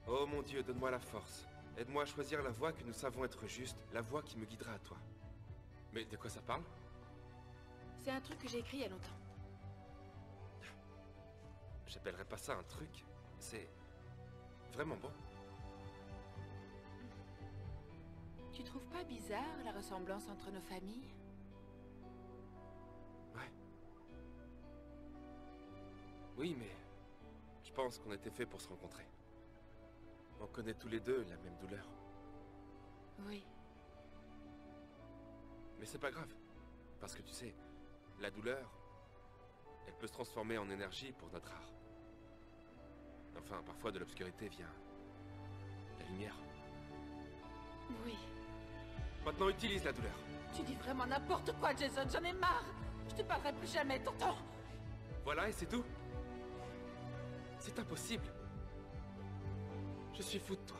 Oh mon Dieu, donne-moi la force. Aide-moi à choisir la voie que nous savons être juste, la voie qui me guidera à toi. Mais de quoi ça parle? C'est un truc que j'ai écrit il y a longtemps. J'appellerais pas ça un truc. C'est vraiment bon. Tu trouves pas bizarre la ressemblance entre nos familles? Ouais. Oui, mais je pense qu'on était faits pour se rencontrer. On connaît tous les deux la même douleur. Oui. Mais c'est pas grave. Parce que tu sais, la douleur, elle peut se transformer en énergie pour notre art. Enfin, parfois de l'obscurité vient la lumière. Oui. Maintenant, utilise la douleur. Tu dis vraiment n'importe quoi, Jason. J'en ai marre. Je te parlerai plus jamais, t'entends? Voilà, et c'est tout. C'est impossible. Je suis fou de toi.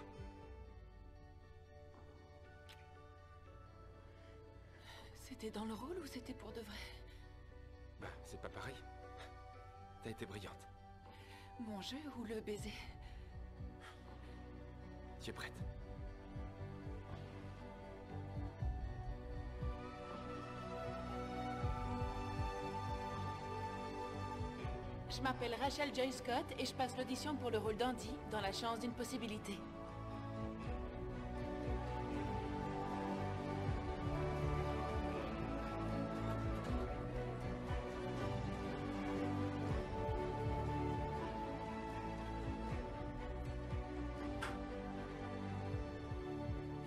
C'était dans le rôle ou c'était pour de vrai? Bah, c'est pas pareil. T'as été brillante. Mon jeu ou le baiser? Tu es prête? Je m'appelle Rachel Joy Scott et je passe l'audition pour le rôle d'Andy dans La chance d'une possibilité.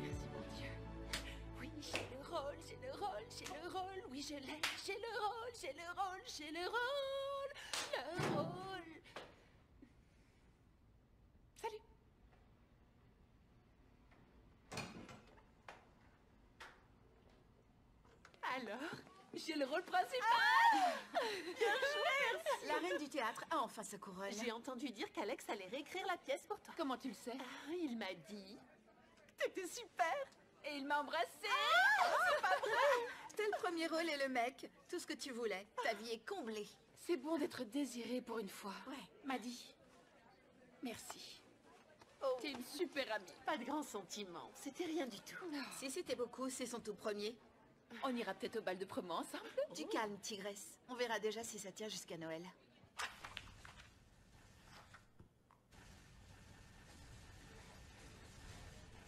Merci mon Dieu. Oui, j'ai le rôle, j'ai le rôle, j'ai le rôle. Oui, je l'ai. J'ai le rôle, j'ai le rôle, j'ai le rôle. Le rôle. Salut. Alors, j'ai le rôle principal. Bien joué, merci. La reine du théâtre a enfin sa couronne. J'ai entendu dire qu'Alex allait réécrire la pièce pour toi. Comment tu le sais? Il m'a dit. T'étais super. Et il m'a embrassée. C'est pas vrai. T'as le premier rôle et le mec. Tout ce que tu voulais. Ta vie est comblée. C'est bon d'être désiré pour une fois. Ouais. Maddie. Merci. T'es une super amie. Pas de grands sentiments. C'était rien du tout. Si c'était beaucoup, c'est son tout premier. On ira peut-être au bal de promo ensemble. Du calme, tigresse. On verra déjà si ça tient jusqu'à Noël.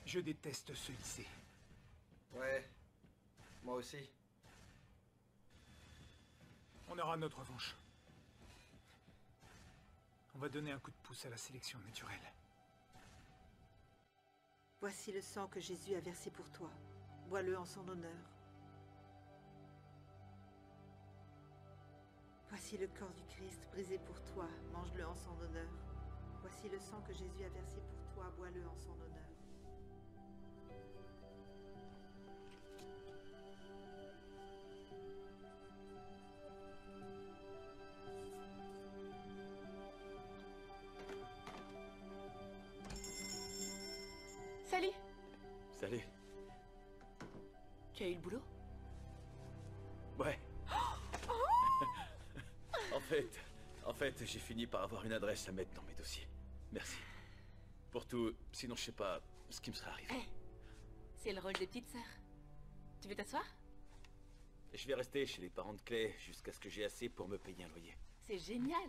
Je déteste ce lycée. Ouais, moi aussi. On aura notre revanche. On va donner un coup de pouce à la sélection naturelle. Voici le sang que Jésus a versé pour toi. Bois-le en son honneur. Voici le corps du Christ brisé pour toi. Mange-le en son honneur. Voici le sang que Jésus a versé pour toi. Bois-le en son honneur. Salut. Salut. Tu as eu le boulot? Ouais. En fait, j'ai fini par avoir une adresse à mettre dans mes dossiers. Merci. Pour tout, sinon je sais pas ce qui me serait arrivé. C'est le rôle des petites sœurs. Tu veux t'asseoir? Je vais rester chez les parents de Clay jusqu'à ce que j'ai assez pour me payer un loyer. C'est génial.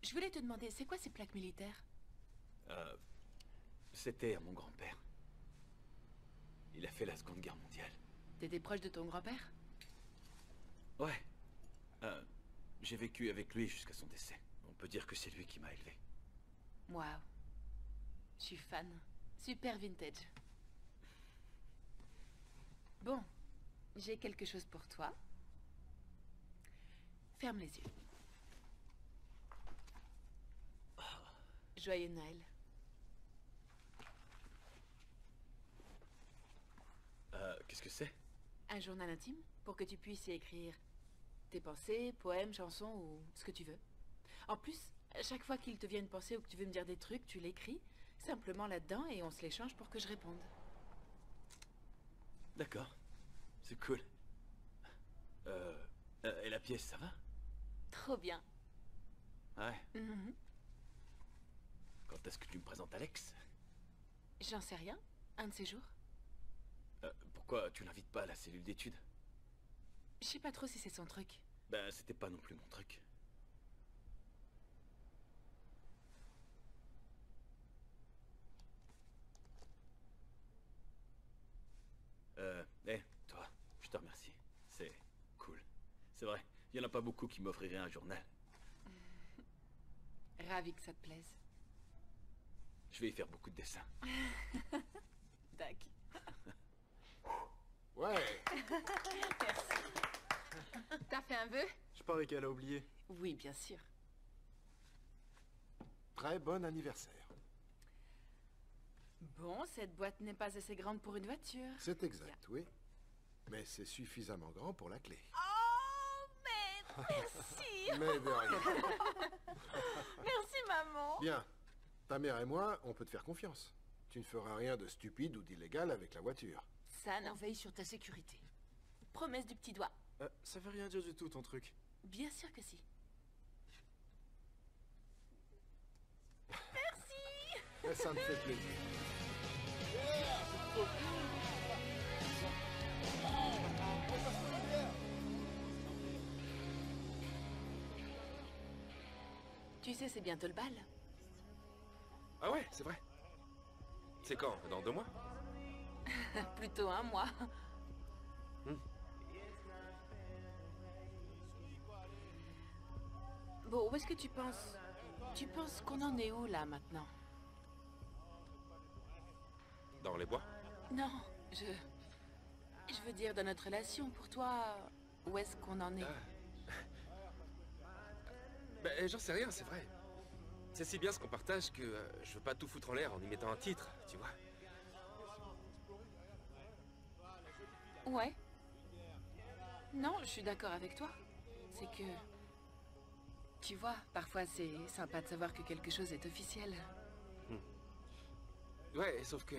Je voulais te demander, c'est quoi ces plaques militaires? C'était à mon grand-père. Il a fait la Seconde Guerre mondiale. T'étais proche de ton grand-père? Ouais. J'ai vécu avec lui jusqu'à son décès. On peut dire que c'est lui qui m'a élevé. Waouh. Je suis fan. Super vintage. Bon, j'ai quelque chose pour toi. Ferme les yeux. Joyeux Noël. Qu'est-ce que c'est? Un journal intime pour que tu puisses y écrire tes pensées, poèmes, chansons ou ce que tu veux. En plus, chaque fois qu'il te vient une pensée ou que tu veux me dire des trucs, tu l'écris simplement là-dedans et on se l'échange pour que je réponde. D'accord. C'est cool. Et la pièce, ça va? Trop bien. Ouais. Mhm. Quand est-ce que tu me présentes Alex? J'en sais rien. Un de ces jours. Pourquoi tu l'invites pas à la cellule d'études? Je sais pas trop si c'est son truc. Ben, c'était pas non plus mon truc. Toi, je te remercie. C'est cool. C'est vrai, il y en a pas beaucoup qui m'offriraient un journal. Ravi que ça te plaise. Je vais y faire beaucoup de dessins. Dac. Ouais. Merci. T'as fait un vœu? Je parie qu'elle a oublié. Oui, bien sûr. Très bon anniversaire. Bon, cette boîte n'est pas assez grande pour une voiture. C'est exact, oui. Mais c'est suffisamment grand pour la clé. Oh, mais merci. Mais de rien. Merci, maman. Bien. Ta mère et moi, on peut te faire confiance. Tu ne feras rien de stupide ou d'illégal avec la voiture. Ça, non. On veille sur ta sécurité. Promesse du petit doigt. Ça veut rien dire du tout, ton truc. Bien sûr que si. Merci. Mais ça me fait plaisir. Tu sais, c'est bientôt le bal. Ah ouais, c'est vrai. C'est quand? Dans 2 mois? Plutôt 1 mois. Bon, où est-ce que tu penses? Tu penses qu'on en est où, là, maintenant? Dans les bois? Non, je veux dire, dans notre relation, pour toi, où est-ce qu'on en est? Ben, j'en sais rien, c'est vrai. C'est si bien ce qu'on partage que je veux pas tout foutre en l'air en y mettant un titre, tu vois. Ouais. Non, je suis d'accord avec toi. C'est que... Tu vois, parfois c'est sympa de savoir que quelque chose est officiel. Ouais, sauf que...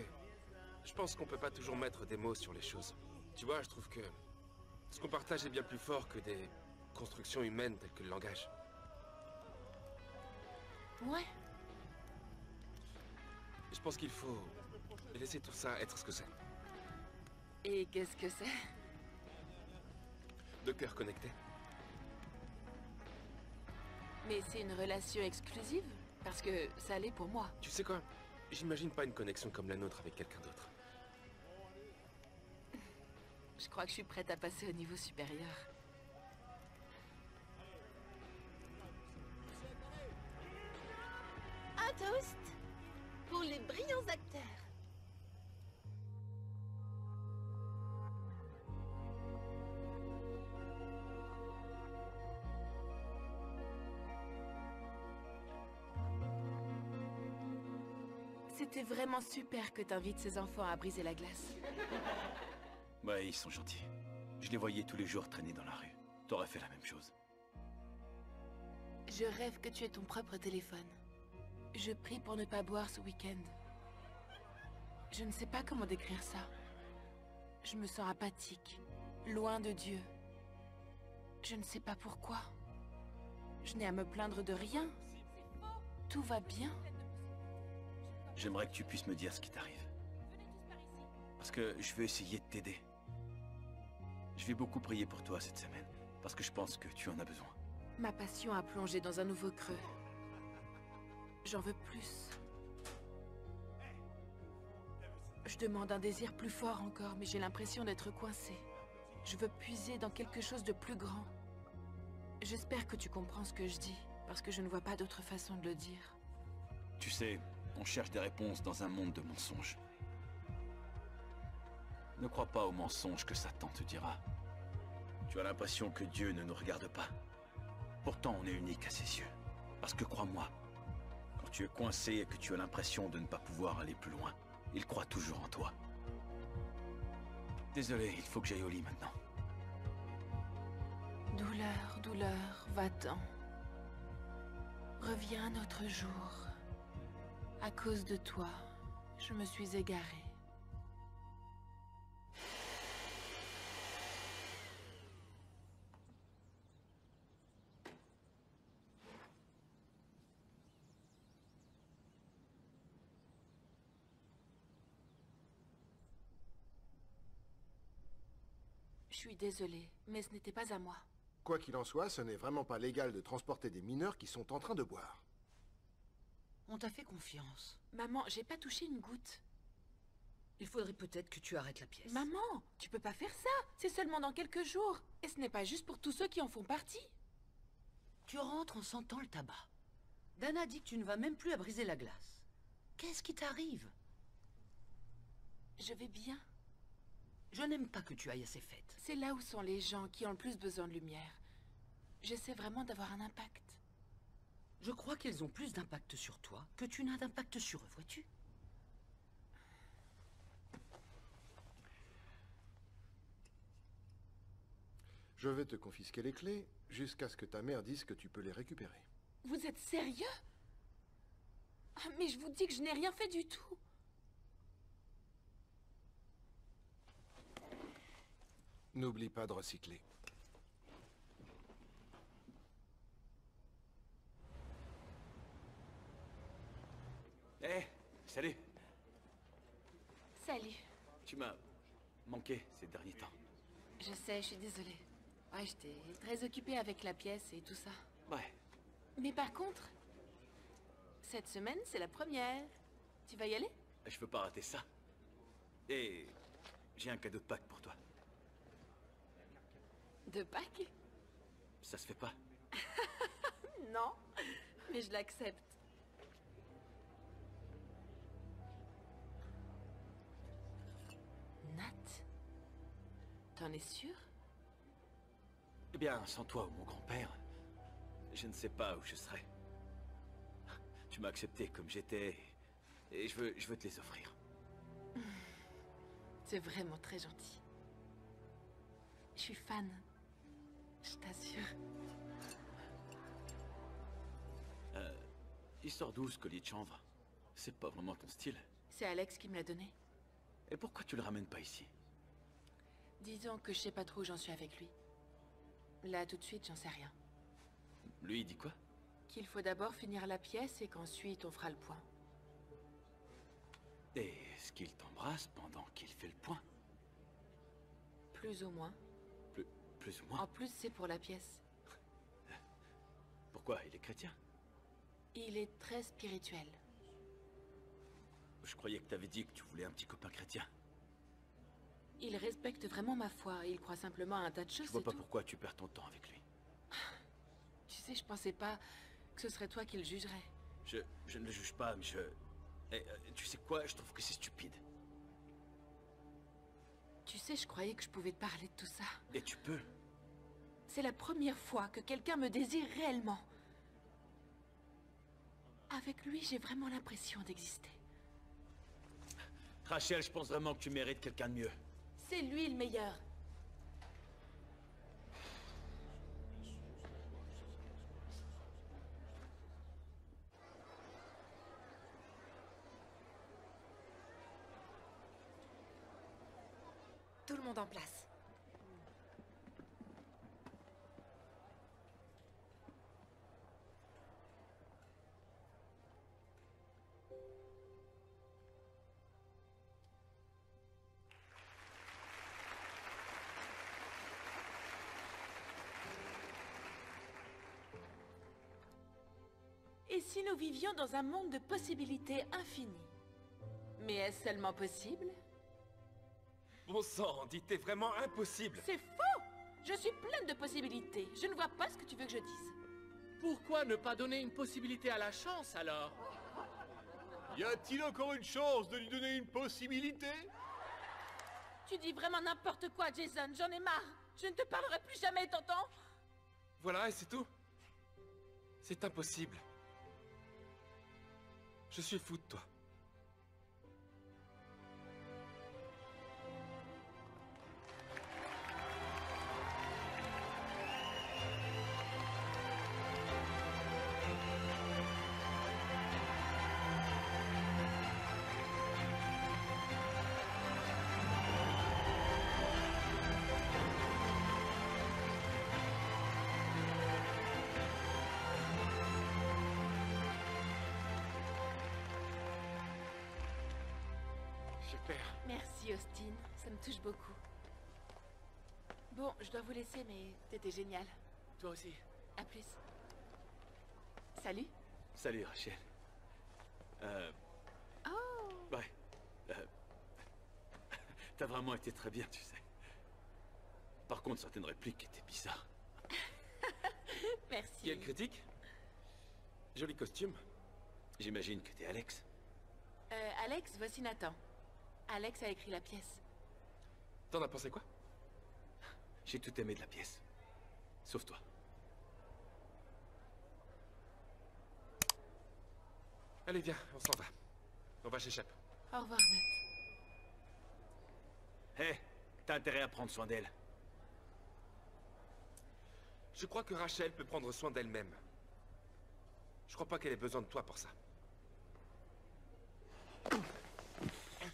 Je pense qu'on peut pas toujours mettre des mots sur les choses. Tu vois, je trouve que ce qu'on partage est bien plus fort que des constructions humaines telles que le langage. Ouais. Je pense qu'il faut laisser tout ça être ce que c'est. Et qu'est-ce que c'est? De cœurs connectés. Mais c'est une relation exclusive? Parce que ça l'est pour moi. Tu sais quoi? J'imagine pas une connexion comme la nôtre avec quelqu'un d'autre. Je crois que je suis prête à passer au niveau supérieur. Un toast pour les brillants acteurs. C'était vraiment super que t'invites ces enfants à briser la glace. Ouais, ils sont gentils. Je les voyais tous les jours traîner dans la rue. T'aurais fait la même chose. Je rêve que tu aies ton propre téléphone. Je prie pour ne pas boire ce week-end. Je ne sais pas comment décrire ça. Je me sens apathique, loin de Dieu. Je ne sais pas pourquoi. Je n'ai à me plaindre de rien. Tout va bien. J'aimerais que tu puisses me dire ce qui t'arrive. Parce que je veux essayer de t'aider. Je vais beaucoup prier pour toi cette semaine, parce que je pense que tu en as besoin. Ma passion a plongé dans un nouveau creux. J'en veux plus. Je demande un désir plus fort encore, mais j'ai l'impression d'être coincée. Je veux puiser dans quelque chose de plus grand. J'espère que tu comprends ce que je dis, parce que je ne vois pas d'autre façon de le dire. Tu sais, on cherche des réponses dans un monde de mensonges. Ne crois pas aux mensonges que Satan te dira. Tu as l'impression que Dieu ne nous regarde pas. Pourtant, on est unique à ses yeux. Parce que crois-moi, quand tu es coincé et que tu as l'impression de ne pas pouvoir aller plus loin, il croit toujours en toi. Désolé, il faut que j'aille au lit maintenant. Douleur, douleur, va-t'en. Reviens un autre jour. À cause de toi, je me suis égarée. Je suis désolée, mais ce n'était pas à moi. Quoi qu'il en soit, ce n'est vraiment pas légal de transporter des mineurs qui sont en train de boire. On t'a fait confiance. Maman, j'ai pas touché une goutte. Il faudrait peut-être que tu arrêtes la pièce. Maman, tu peux pas faire ça. C'est seulement dans quelques jours. Et ce n'est pas juste pour tous ceux qui en font partie. Tu rentres en sentant le tabac. Dana dit que tu ne vas même plus à briser la glace. Qu'est-ce qui t'arrive? Je vais bien. Je n'aime pas que tu ailles à ces fêtes. C'est là où sont les gens qui ont le plus besoin de lumière. J'essaie vraiment d'avoir un impact. Je crois qu'ils ont plus d'impact sur toi que tu n'as d'impact sur eux, vois-tu? Je vais te confisquer les clés jusqu'à ce que ta mère dise que tu peux les récupérer. Vous êtes sérieux? Ah, mais je vous dis que je n'ai rien fait du tout. N'oublie pas de recycler. Hé, salut. Salut. Tu m'as manqué ces derniers temps. Je sais, je suis désolée. Ouais, j'étais très occupée avec la pièce et tout ça. Ouais. Mais par contre, cette semaine, c'est la première. Tu vas y aller? Je veux pas rater ça. Et j'ai un cadeau de Pâques pour toi. De Pâques? Ça se fait pas. Non, mais je l'accepte. Nat? T'en es sûr? Eh bien, sans toi ou mon grand-père, je ne sais pas où je serais. Tu m'as accepté comme j'étais, et je veux te les offrir. C'est vraiment très gentil. Je suis fan. Je t'assure. Il sort d'où ce collier de chanvre? C'est pas vraiment ton style. C'est Alex qui me l'a donné. Et pourquoi tu le ramènes pas ici? Disons que je sais pas trop où j'en suis avec lui. Là, tout de suite, j'en sais rien. Lui, il dit quoi? Qu'il faut d'abord finir la pièce et qu'ensuite on fera le point. Et est-ce qu'il t'embrasse pendant qu'il fait le point? Plus ou moins. Plus ou moins? En plus, c'est pour la pièce. Pourquoi? Il est chrétien? Il est très spirituel. Je croyais que t'avais dit que tu voulais un petit copain chrétien. Il respecte vraiment ma foi. Il croit simplement à un tas de choses. Je vois pas pourquoi tu perds ton temps avec lui. Tu sais, je pensais pas que ce serait toi qui le jugerais. Je ne le juge pas, mais tu sais quoi? Je trouve que c'est stupide. Tu sais, je croyais que je pouvais te parler de tout ça. Et tu peux. C'est la première fois que quelqu'un me désire réellement. Avec lui, j'ai vraiment l'impression d'exister. Rachel, je pense vraiment que tu mérites quelqu'un de mieux. C'est lui le meilleur. Tout le monde en place. Et si nous vivions dans un monde de possibilités infinies? Mais est-ce seulement possible? Bon sang, dis, t'es vraiment impossible. C'est faux! Je suis pleine de possibilités. Je ne vois pas ce que tu veux que je dise. Pourquoi ne pas donner une possibilité à la chance, alors? Y a-t-il encore une chance de lui donner une possibilité? Tu dis vraiment n'importe quoi, Jason. J'en ai marre. Je ne te parlerai plus jamais, t'entends? Voilà, et c'est tout. C'est impossible. Je suis fou de toi. Merci, Austin. Ça me touche beaucoup. Bon, je dois vous laisser, mais t'étais génial. Toi aussi. À plus. Salut. Salut, Rachel. Oh! Ouais. T'as vraiment été très bien, tu sais. Par contre, certaines répliques étaient bizarres. Merci. Il y a une critique? Joli costume. J'imagine que t'es Alex. Alex, voici Nathan. Alex a écrit la pièce. T'en as pensé quoi? J'ai tout aimé de la pièce. Sauf toi. Allez, viens, on s'en va. On va chez Shep. Au revoir, Nat. Hé, t'as intérêt à prendre soin d'elle. Je crois que Rachel peut prendre soin d'elle-même. Je crois pas qu'elle ait besoin de toi pour ça.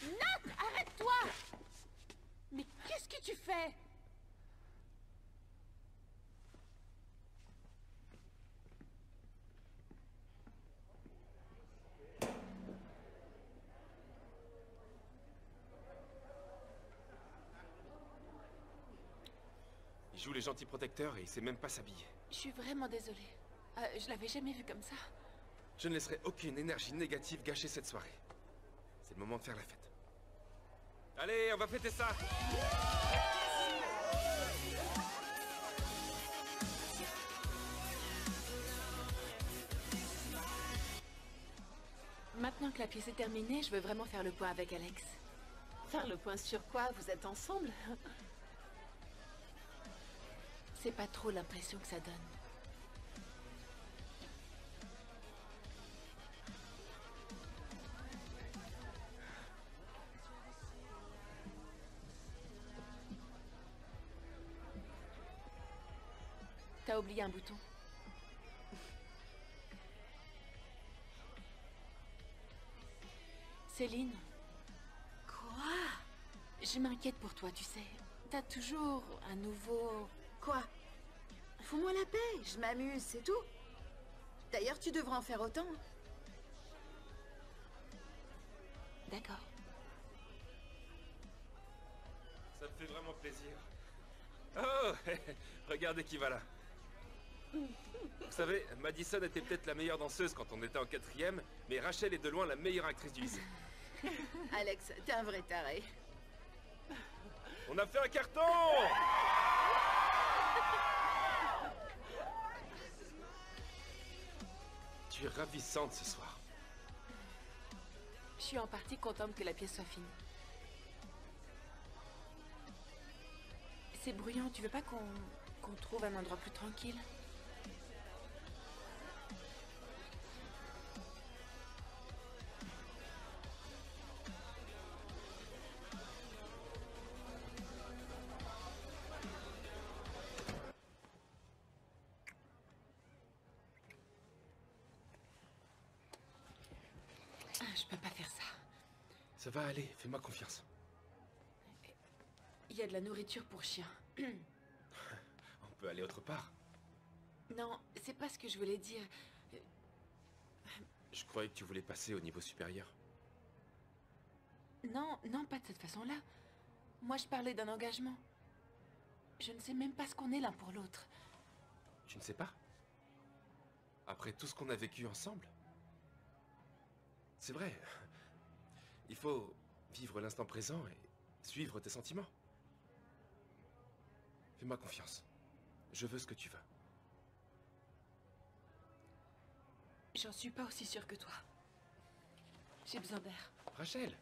Nat, arrête-toi! Mais qu'est-ce que tu fais? Il joue les gentils protecteurs et il sait même pas s'habiller. Je suis vraiment désolée. Je l'avais jamais vu comme ça. Je ne laisserai aucune énergie négative gâcher cette soirée. C'est le moment de faire la fête. Allez, on va fêter ça! Maintenant que la pièce est terminée, je veux vraiment faire le point avec Alex. Faire le point sur quoi? Vous êtes ensemble? C'est pas trop l'impression que ça donne. T'as oublié un bouton. Céline. Quoi? Je m'inquiète pour toi, tu sais. T'as toujours un nouveau... Quoi? Fous-moi la paix, je m'amuse, c'est tout. D'ailleurs, tu devrais en faire autant. D'accord. Ça me fait vraiment plaisir. Oh, regardez qui va là. Vous savez, Madison était peut-être la meilleure danseuse quand on était en 4e, mais Rachel est de loin la meilleure actrice du lycée. Alex, t'es un vrai taré. On a fait un carton! Tu es ravissante ce soir. Je suis en partie contente que la pièce soit finie. C'est bruyant, tu veux pas qu'on trouve un endroit plus tranquille? Je peux pas faire ça. Ça va aller, fais-moi confiance. Il y a de la nourriture pour chien. On peut aller autre part. Non, c'est pas ce que je voulais dire. Je croyais que tu voulais passer au niveau supérieur. Non, non, pas de cette façon-là. Moi, je parlais d'un engagement. Je ne sais même pas ce qu'on est l'un pour l'autre. Tu ne sais pas? Après tout ce qu'on a vécu ensemble? C'est vrai. Il faut vivre l'instant présent et suivre tes sentiments. Fais-moi confiance. Je veux ce que tu veux. J'en suis pas aussi sûre que toi. J'ai besoin d'air. Rachel!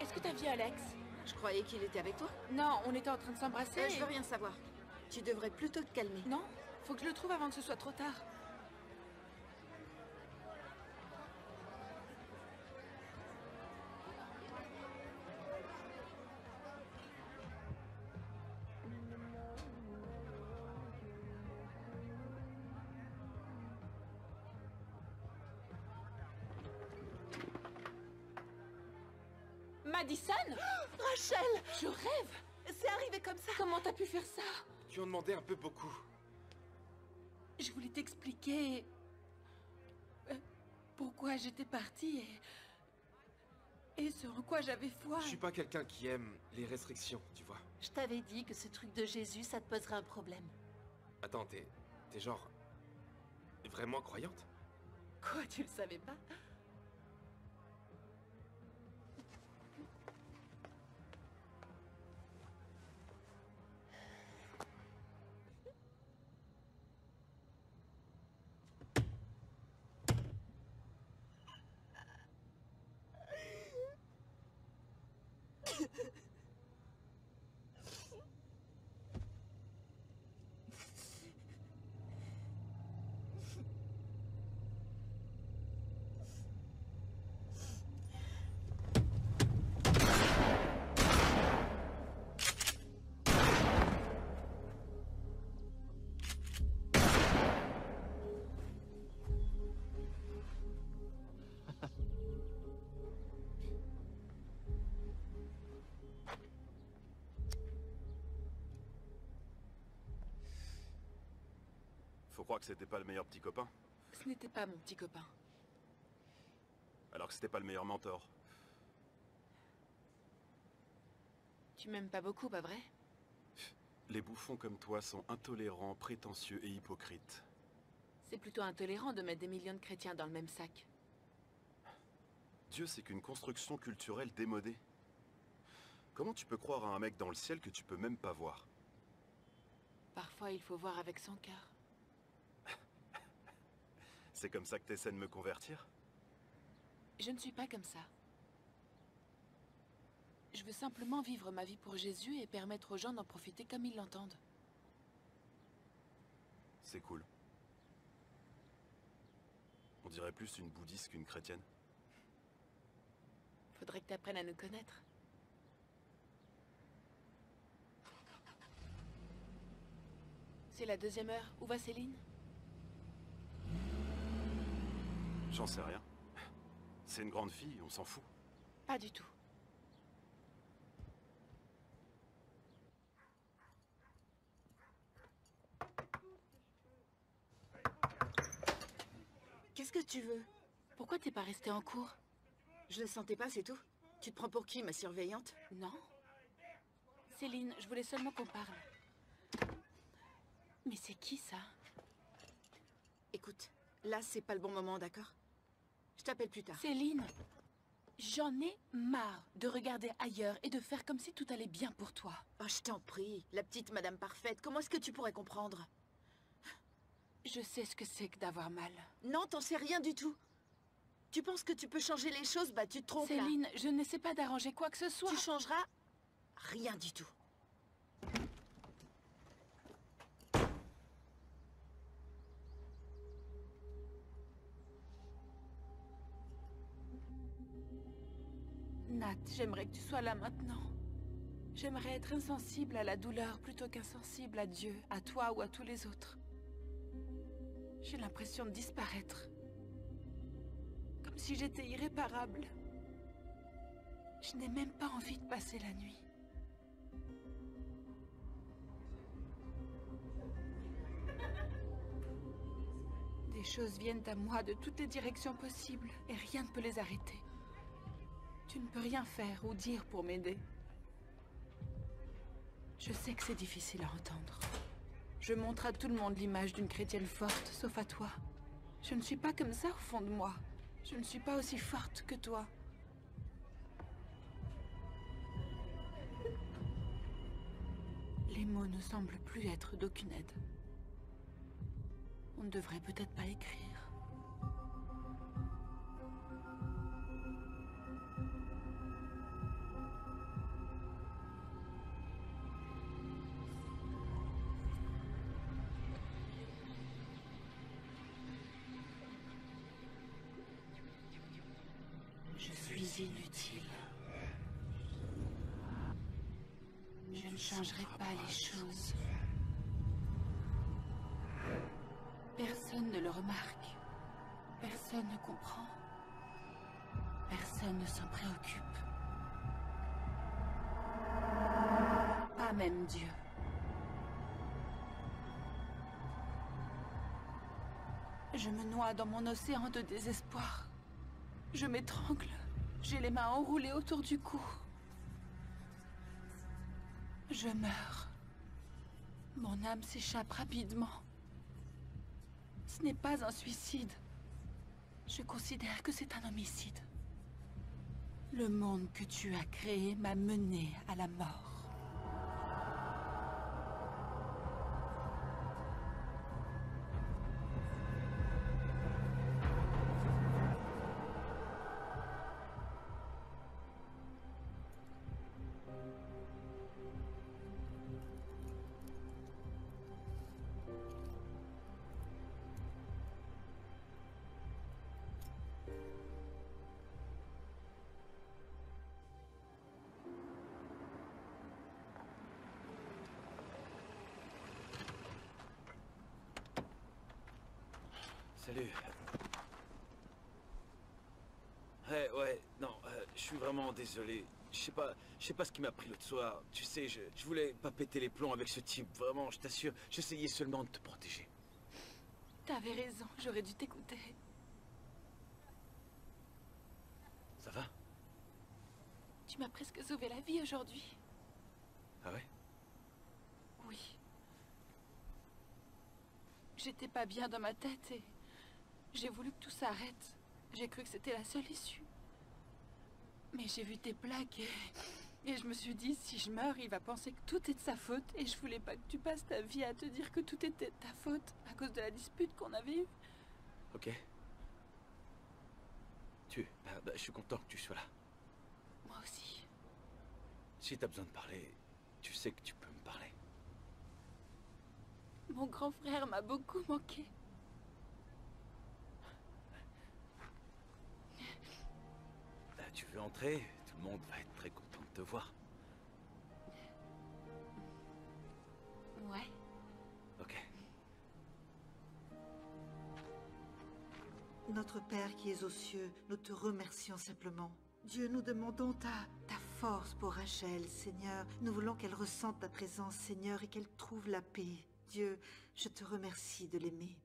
Est-ce que t'as vu Alex? Je croyais qu'il était avec toi. Non, on était en train de s'embrasser. Je veux rien savoir. Tu devrais plutôt te calmer. Non, faut que je le trouve avant que ce soit trop tard. Madison? Rachel! Je rêve! C'est arrivé comme ça. Comment t'as pu faire ça? Tu en demandais un peu beaucoup. Je voulais t'expliquer pourquoi j'étais partie et ce en quoi j'avais foi. Je suis pas quelqu'un qui aime les restrictions, tu vois. Je t'avais dit que ce truc de Jésus, ça te poserait un problème. Attends, t'es genre... vraiment croyante? Quoi, tu le savais pas? Faut croire que c'était pas le meilleur petit copain. Ce n'était pas mon petit copain. Alors que c'était pas le meilleur mentor. Tu m'aimes pas beaucoup, pas vrai? Les bouffons comme toi sont intolérants, prétentieux et hypocrites. C'est plutôt intolérant de mettre des millions de chrétiens dans le même sac. Dieu, c'est qu'une construction culturelle démodée. Comment tu peux croire à un mec dans le ciel que tu peux même pas voir? Parfois, il faut voir avec son cœur. C'est comme ça que t'essaies de me convertir? Je ne suis pas comme ça. Je veux simplement vivre ma vie pour Jésus et permettre aux gens d'en profiter comme ils l'entendent. C'est cool. dirait plus une bouddhiste qu'une chrétienne. Faudrait que t'apprennes à nous connaître. C'est la 2e heure. Où va Céline? J'en sais rien. C'est une grande fille, on s'en fout. Pas du tout. Qu'est-ce que tu veux? Pourquoi t'es pas restée en cours? Je le sentais pas, c'est tout. Tu te prends pour qui, ma surveillante? Non. Céline, je voulais seulement qu'on parle. Mais c'est qui, ça? Écoute, là, c'est pas le bon moment, d'accord? Je t'appelle plus tard. Céline, j'en ai marre de regarder ailleurs et de faire comme si tout allait bien pour toi. Oh, je t'en prie, la petite Madame Parfaite, comment est-ce que tu pourrais comprendre? Je sais ce que c'est que d'avoir mal. Non, t'en sais rien du tout. Tu penses que tu peux changer les choses? Bah, tu te trompes, là. Céline, je n'essaie pas d'arranger quoi que ce soit. Tu changeras rien du tout. Nat, j'aimerais que tu sois là maintenant. J'aimerais être insensible à la douleur plutôt qu'insensible à Dieu, à toi ou à tous les autres. J'ai l'impression de disparaître. Comme si j'étais irréparable. Je n'ai même pas envie de passer la nuit. Des choses viennent à moi de toutes les directions possibles et rien ne peut les arrêter. Tu ne peux rien faire ou dire pour m'aider. Je sais que c'est difficile à entendre. Je montre à tout le monde l'image d'une chrétienne forte, sauf à toi. Je ne suis pas comme ça au fond de moi. Je ne suis pas aussi forte que toi. Les mots ne semblent plus être d'aucune aide. On ne devrait peut-être pas écrire. Je suis inutile. Je ne changerai pas les choses. Personne ne le remarque. Personne ne comprend. Personne ne s'en préoccupe. Pas même Dieu. Je me noie dans mon océan de désespoir. Je m'étrangle. J'ai les mains enroulées autour du cou. Je meurs. Mon âme s'échappe rapidement. Ce n'est pas un suicide. Je considère que c'est un homicide. Le monde que tu as créé m'a mené à la mort. Salut. Ouais, non, je suis vraiment désolé. Je sais pas ce qui m'a pris l'autre soir. Tu sais, je voulais pas péter les plombs avec ce type, vraiment, je t'assure. J'essayais seulement de te protéger. T'avais raison, j'aurais dû t'écouter. Ça va? Tu m'as presque sauvé la vie aujourd'hui. Ah ouais? Oui. J'étais pas bien dans ma tête et j'ai voulu que tout s'arrête. J'ai cru que c'était la seule issue. Mais j'ai vu tes plaques et je me suis dit, si je meurs, il va penser que tout est de sa faute. Et je voulais pas que tu passes ta vie à te dire que tout était de ta faute à cause de la dispute qu'on avait eue. Ok. Je suis content que tu sois là. Moi aussi. Si t'as besoin de parler, tu sais que tu peux me parler. Mon grand frère m'a beaucoup manqué. rentrer, tout le monde va être très content de te voir. Ouais. Ok. Notre Père qui es aux cieux, nous te remercions simplement. Dieu, nous demandons ta force pour Rachel, Seigneur. Nous voulons qu'elle ressente ta présence, Seigneur, et qu'elle trouve la paix. Dieu, je te remercie de l'aimer.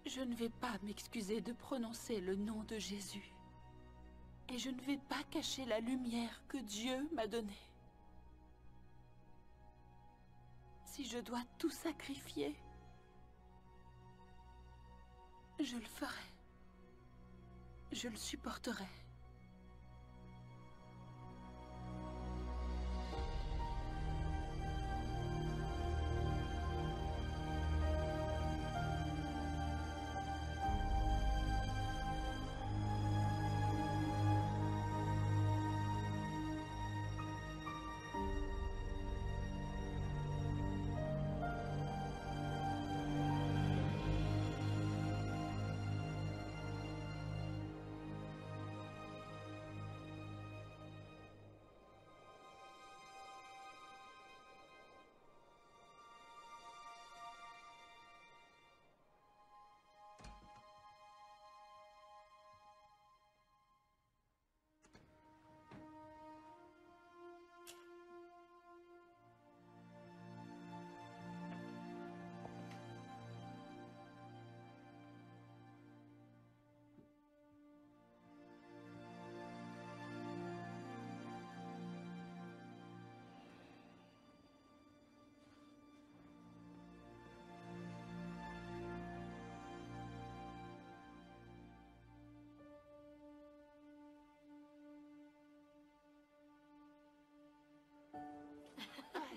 Je ne vais pas m'excuser de prononcer le nom de Jésus. Et je ne vais pas cacher la lumière que Dieu m'a donnée. Si je dois tout sacrifier, je le ferai. Je le supporterai.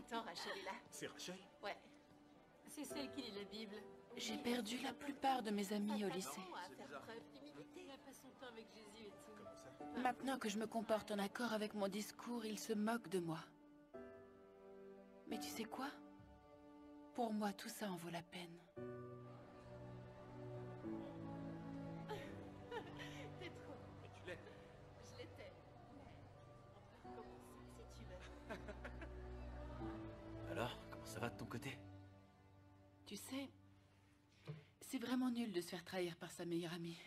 Attends, Rachel est là. C'est Rachel? Ouais. C'est celle qui lit la Bible. J'ai perdu la plupart de mes amis au lycée. Elle passe son temps avec Jésus et tout. Maintenant que je me comporte en accord avec mon discours, ils se moquent de moi. Mais tu sais quoi? Pour moi, tout ça en vaut la peine. T'es trop. Et tu l'es. Je l'étais. On peut recommencer si tu veux. Alors, comment ça va de ton côté? Tu sais, c'est vraiment nul de se faire trahir par sa meilleure amie.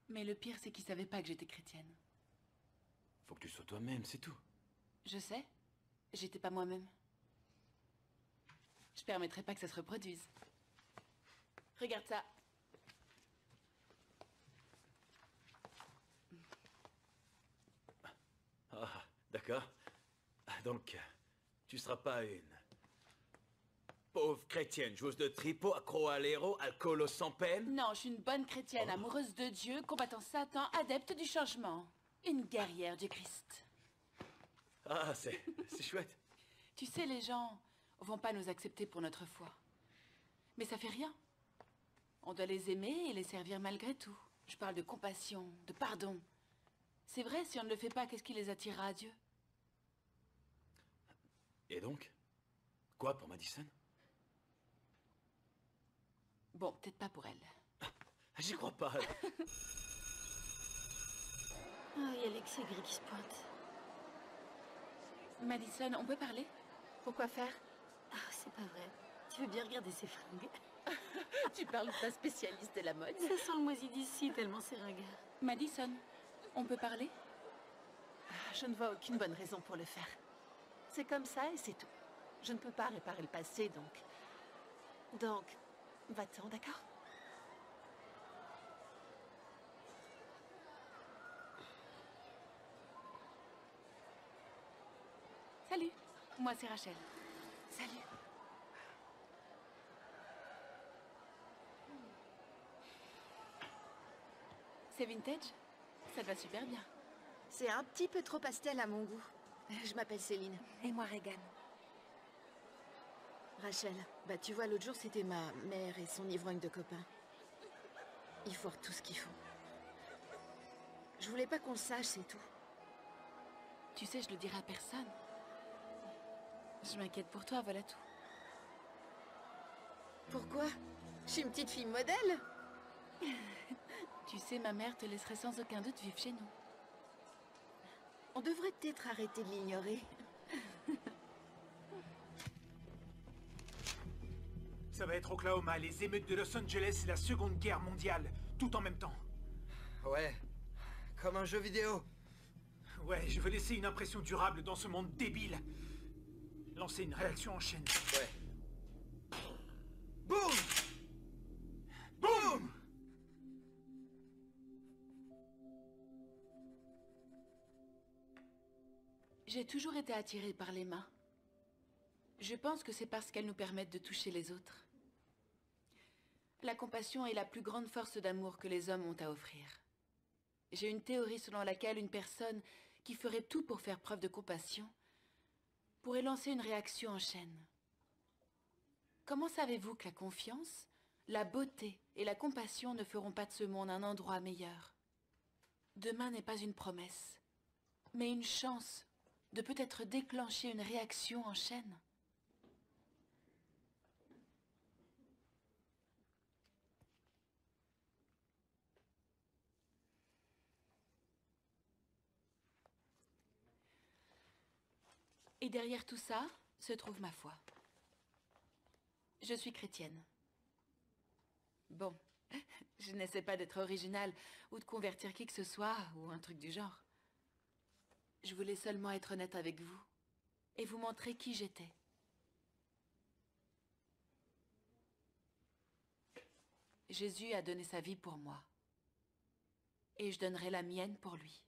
Mais le pire, c'est qu'il savait pas que j'étais chrétienne. Faut que tu sois toi-même, c'est tout. Je sais, j'étais pas moi-même. Je permettrai pas que ça se reproduise. Regarde ça. Ah, d'accord. Donc, tu seras pas une pauvre chrétienne, joueuse de tripot, accro à l'héros, alcoolo sans peine? Non, je suis une bonne chrétienne, amoureuse de Dieu, combattant Satan, adepte du changement. Une guerrière du Christ. Ah, c'est chouette. Tu sais, les gens vont pas nous accepter pour notre foi. Mais ça fait rien. On doit les aimer et les servir malgré tout. Je parle de compassion, de pardon. C'est vrai, si on ne le fait pas, qu'est-ce qui les attirera à Dieu? Et donc? Quoi pour Madison? Bon, peut-être pas pour elle. J'y crois pas. Ah, il y a Alexis Gris qui se pointe. Madison, on peut parler? Pourquoi faire? Ah, c'est pas vrai. Tu veux bien regarder ces fringues? Tu parles de ta spécialiste de la mode. Ça sent le moisi d'ici, tellement c'est ringard. Madison, on peut parler? Je ne vois aucune bonne raison pour le faire. C'est comme ça et c'est tout. Je ne peux pas réparer le passé, donc, va-t'en, d'accord? Salut, moi c'est Rachel. Salut. C'est vintage? Ça te va super bien. C'est un petit peu trop pastel à mon goût. Je m'appelle Céline. Et moi, Regan. Rachel, bah tu vois, l'autre jour, c'était ma mère et son ivrogne de copain. Ils forent tout ce qu'ils font. Je voulais pas qu'on le sache, c'est tout. Tu sais, je le dirai à personne. Je m'inquiète pour toi, voilà tout. Pourquoi? Je suis une petite fille modèle. Tu sais, ma mère te laisserait sans aucun doute vivre chez nous. On devrait peut-être arrêter de l'ignorer. Ça va être Oklahoma, les émeutes de Los Angeles et la Seconde Guerre mondiale, tout en même temps. Ouais, comme un jeu vidéo. Ouais, je veux laisser une impression durable dans ce monde débile. Lancer une réaction en chaîne. Ouais. Boum! Boum! J'ai toujours été attirée par les mains. Je pense que c'est parce qu'elles nous permettent de toucher les autres. La compassion est la plus grande force d'amour que les hommes ont à offrir. J'ai une théorie selon laquelle une personne qui ferait tout pour faire preuve de compassion pourrait lancer une réaction en chaîne. Comment savez-vous que la confiance, la beauté et la compassion ne feront pas de ce monde un endroit meilleur? Demain n'est pas une promesse, mais une chance de peut-être déclencher une réaction en chaîne. Et derrière tout ça se trouve ma foi. Je suis chrétienne. Bon, je n'essaie pas d'être originale ou de convertir qui que ce soit ou un truc du genre. Je voulais seulement être honnête avec vous et vous montrer qui j'étais. Jésus a donné sa vie pour moi et je donnerai la mienne pour lui.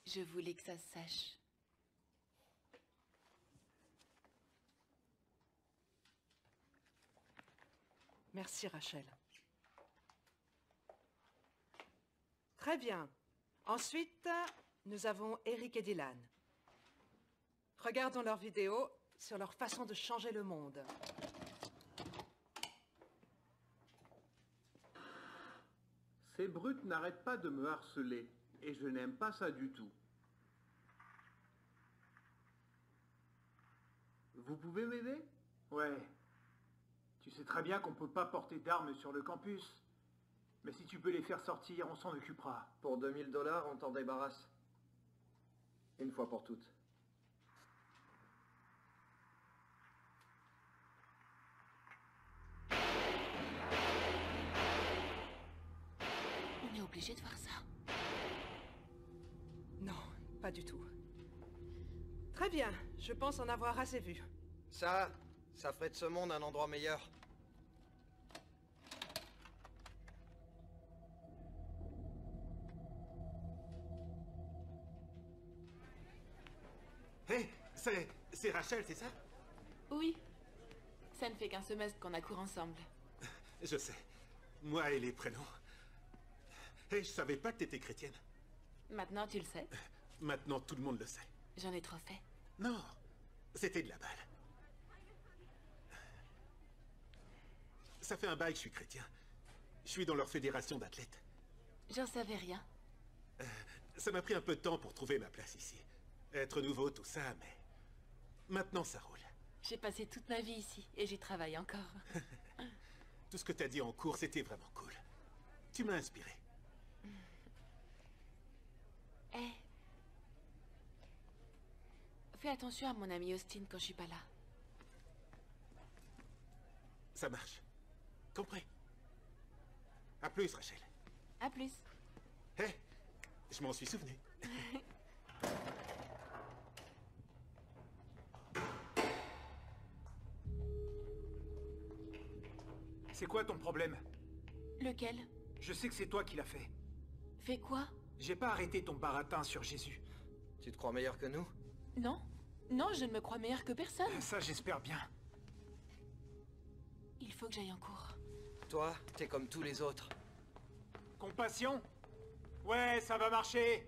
Je voulais que ça se sache. Merci, Rachel. Très bien. Ensuite, nous avons Eric et Dylan. Regardons leurs vidéos sur leur façon de changer le monde. Ces brutes n'arrêtent pas de me harceler, et je n'aime pas ça du tout. Vous pouvez m'aider? Ouais. Tu sais très bien qu'on peut pas porter d'armes sur le campus. Mais si tu peux les faire sortir, on s'en occupera. Pour 2000 $, on t'en débarrasse. Une fois pour toutes. On est obligé de voir ça. Non, pas du tout. Très bien, je pense en avoir assez vu. Ça ferait de ce monde un endroit meilleur. Hé, c'est Rachel, c'est ça? Oui. Ça ne fait qu'un semestre qu'on a cours ensemble. Je sais. Moi et les prénoms. Hé, je savais pas que t'étais chrétienne. Maintenant, tu le sais. Maintenant, tout le monde le sait. J'en ai trop fait. Non, c'était de la balle. Ça fait un bail que je suis chrétien. Je suis dans leur fédération d'athlètes. J'en savais rien. Ça m'a pris un peu de temps pour trouver ma place ici. Être nouveau, tout ça, mais... Maintenant, ça roule. J'ai passé toute ma vie ici, et j'y travaille encore. Tout ce que t'as dit en cours, c'était vraiment cool. Tu m'as inspiré. Hé. Fais attention à mon ami Austin quand je suis pas là. Ça marche. Compris. À plus, Rachel. À plus. Hé, je m'en suis souvenu. C'est quoi ton problème? Lequel? Je sais que c'est toi qui l'as fait. Fais quoi? J'ai pas arrêté ton baratin sur Jésus. Tu te crois meilleur que nous? Non. Non, je ne me crois meilleure que personne. Ça, j'espère bien. Il faut que j'aille en cours. Toi, t'es comme tous les autres. Compassion? Ouais, ça va marcher.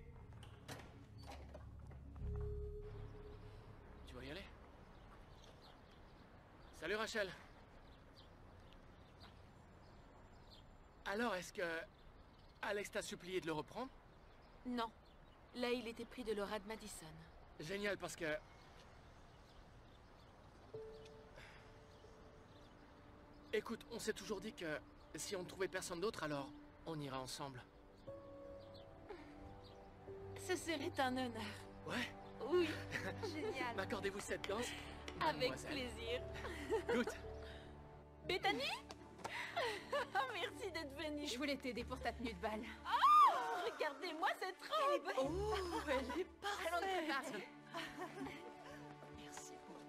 Tu vas y aller? Salut Rachel. Alors, est-ce que Alex t'a supplié de le reprendre? Non. Là, il était pris de Laura de Madison. Génial, parce que Écoute, on s'est toujours dit que si on ne trouvait personne d'autre, alors on ira ensemble. Ce serait un honneur. Ouais. Oui, génial. M'accordez-vous cette danse? Avec mademoiselle? plaisir. Goûte. Bethany. Merci d'être venue. Je voulais t'aider pour ta tenue de bal. Oh, regardez-moi cette robe. Oh, elle est Allons nous parfaite. préparer. Merci beaucoup.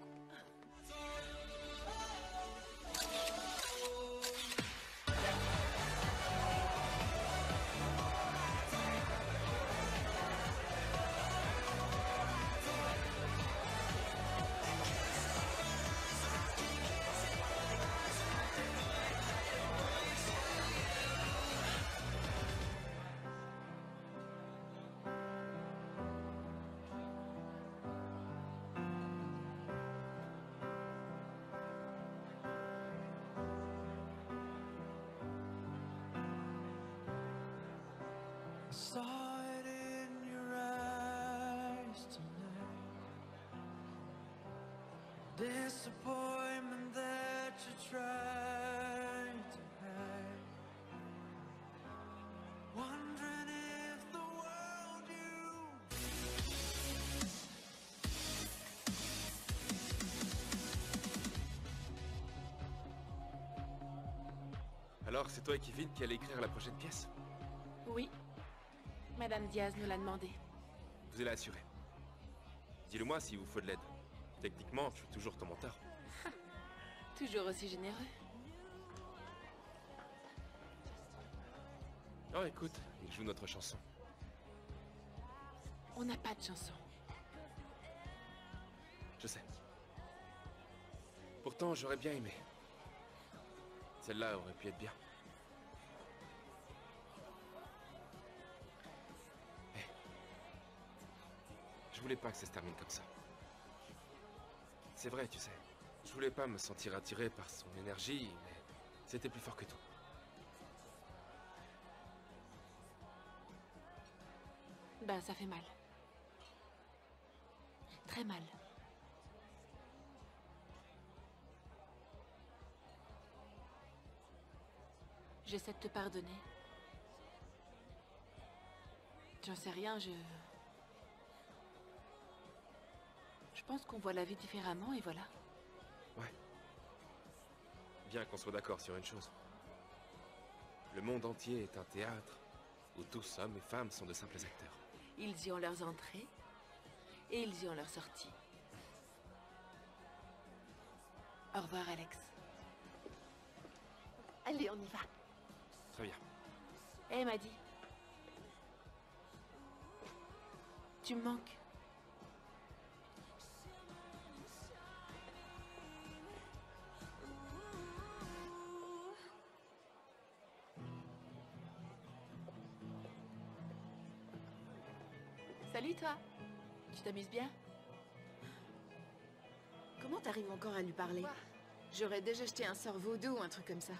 Saw it in your eyes tonight. Disappointment that you tried to hide. Wondering if the world you Alors, c'est toi et Kevin qui allez écrire la prochaine pièce? Oui. Madame Diaz nous l'a demandé. Vous allez assurer. Dis-le-moi s'il vous faut de l'aide. Techniquement, je suis toujours ton mentor. Toujours aussi généreux. Oh, écoute, il joue notre chanson. On n'a pas de chanson. Je sais. Pourtant, j'aurais bien aimé. Celle-là aurait pu être bien. Je voulais pas que ça se termine comme ça. C'est vrai, tu sais. Je voulais pas me sentir attiré par son énergie, mais c'était plus fort que tout. Ben, ça fait mal. Très mal. J'essaie de te pardonner. J'en sais rien, Je pense qu'on voit la vie différemment et voilà. Ouais. Bien qu'on soit d'accord sur une chose. Le monde entier est un théâtre où tous, hommes et femmes, sont de simples acteurs. Ils y ont leurs entrées et ils y ont leurs sorties. Au revoir, Alex. Allez, on y va. Très bien. Hé, Maddy. Tu me manques. Salut, toi. Tu t'amuses bien? Comment t'arrives encore à lui parler? J'aurais déjà jeté un sort vaudou ou un truc comme ça.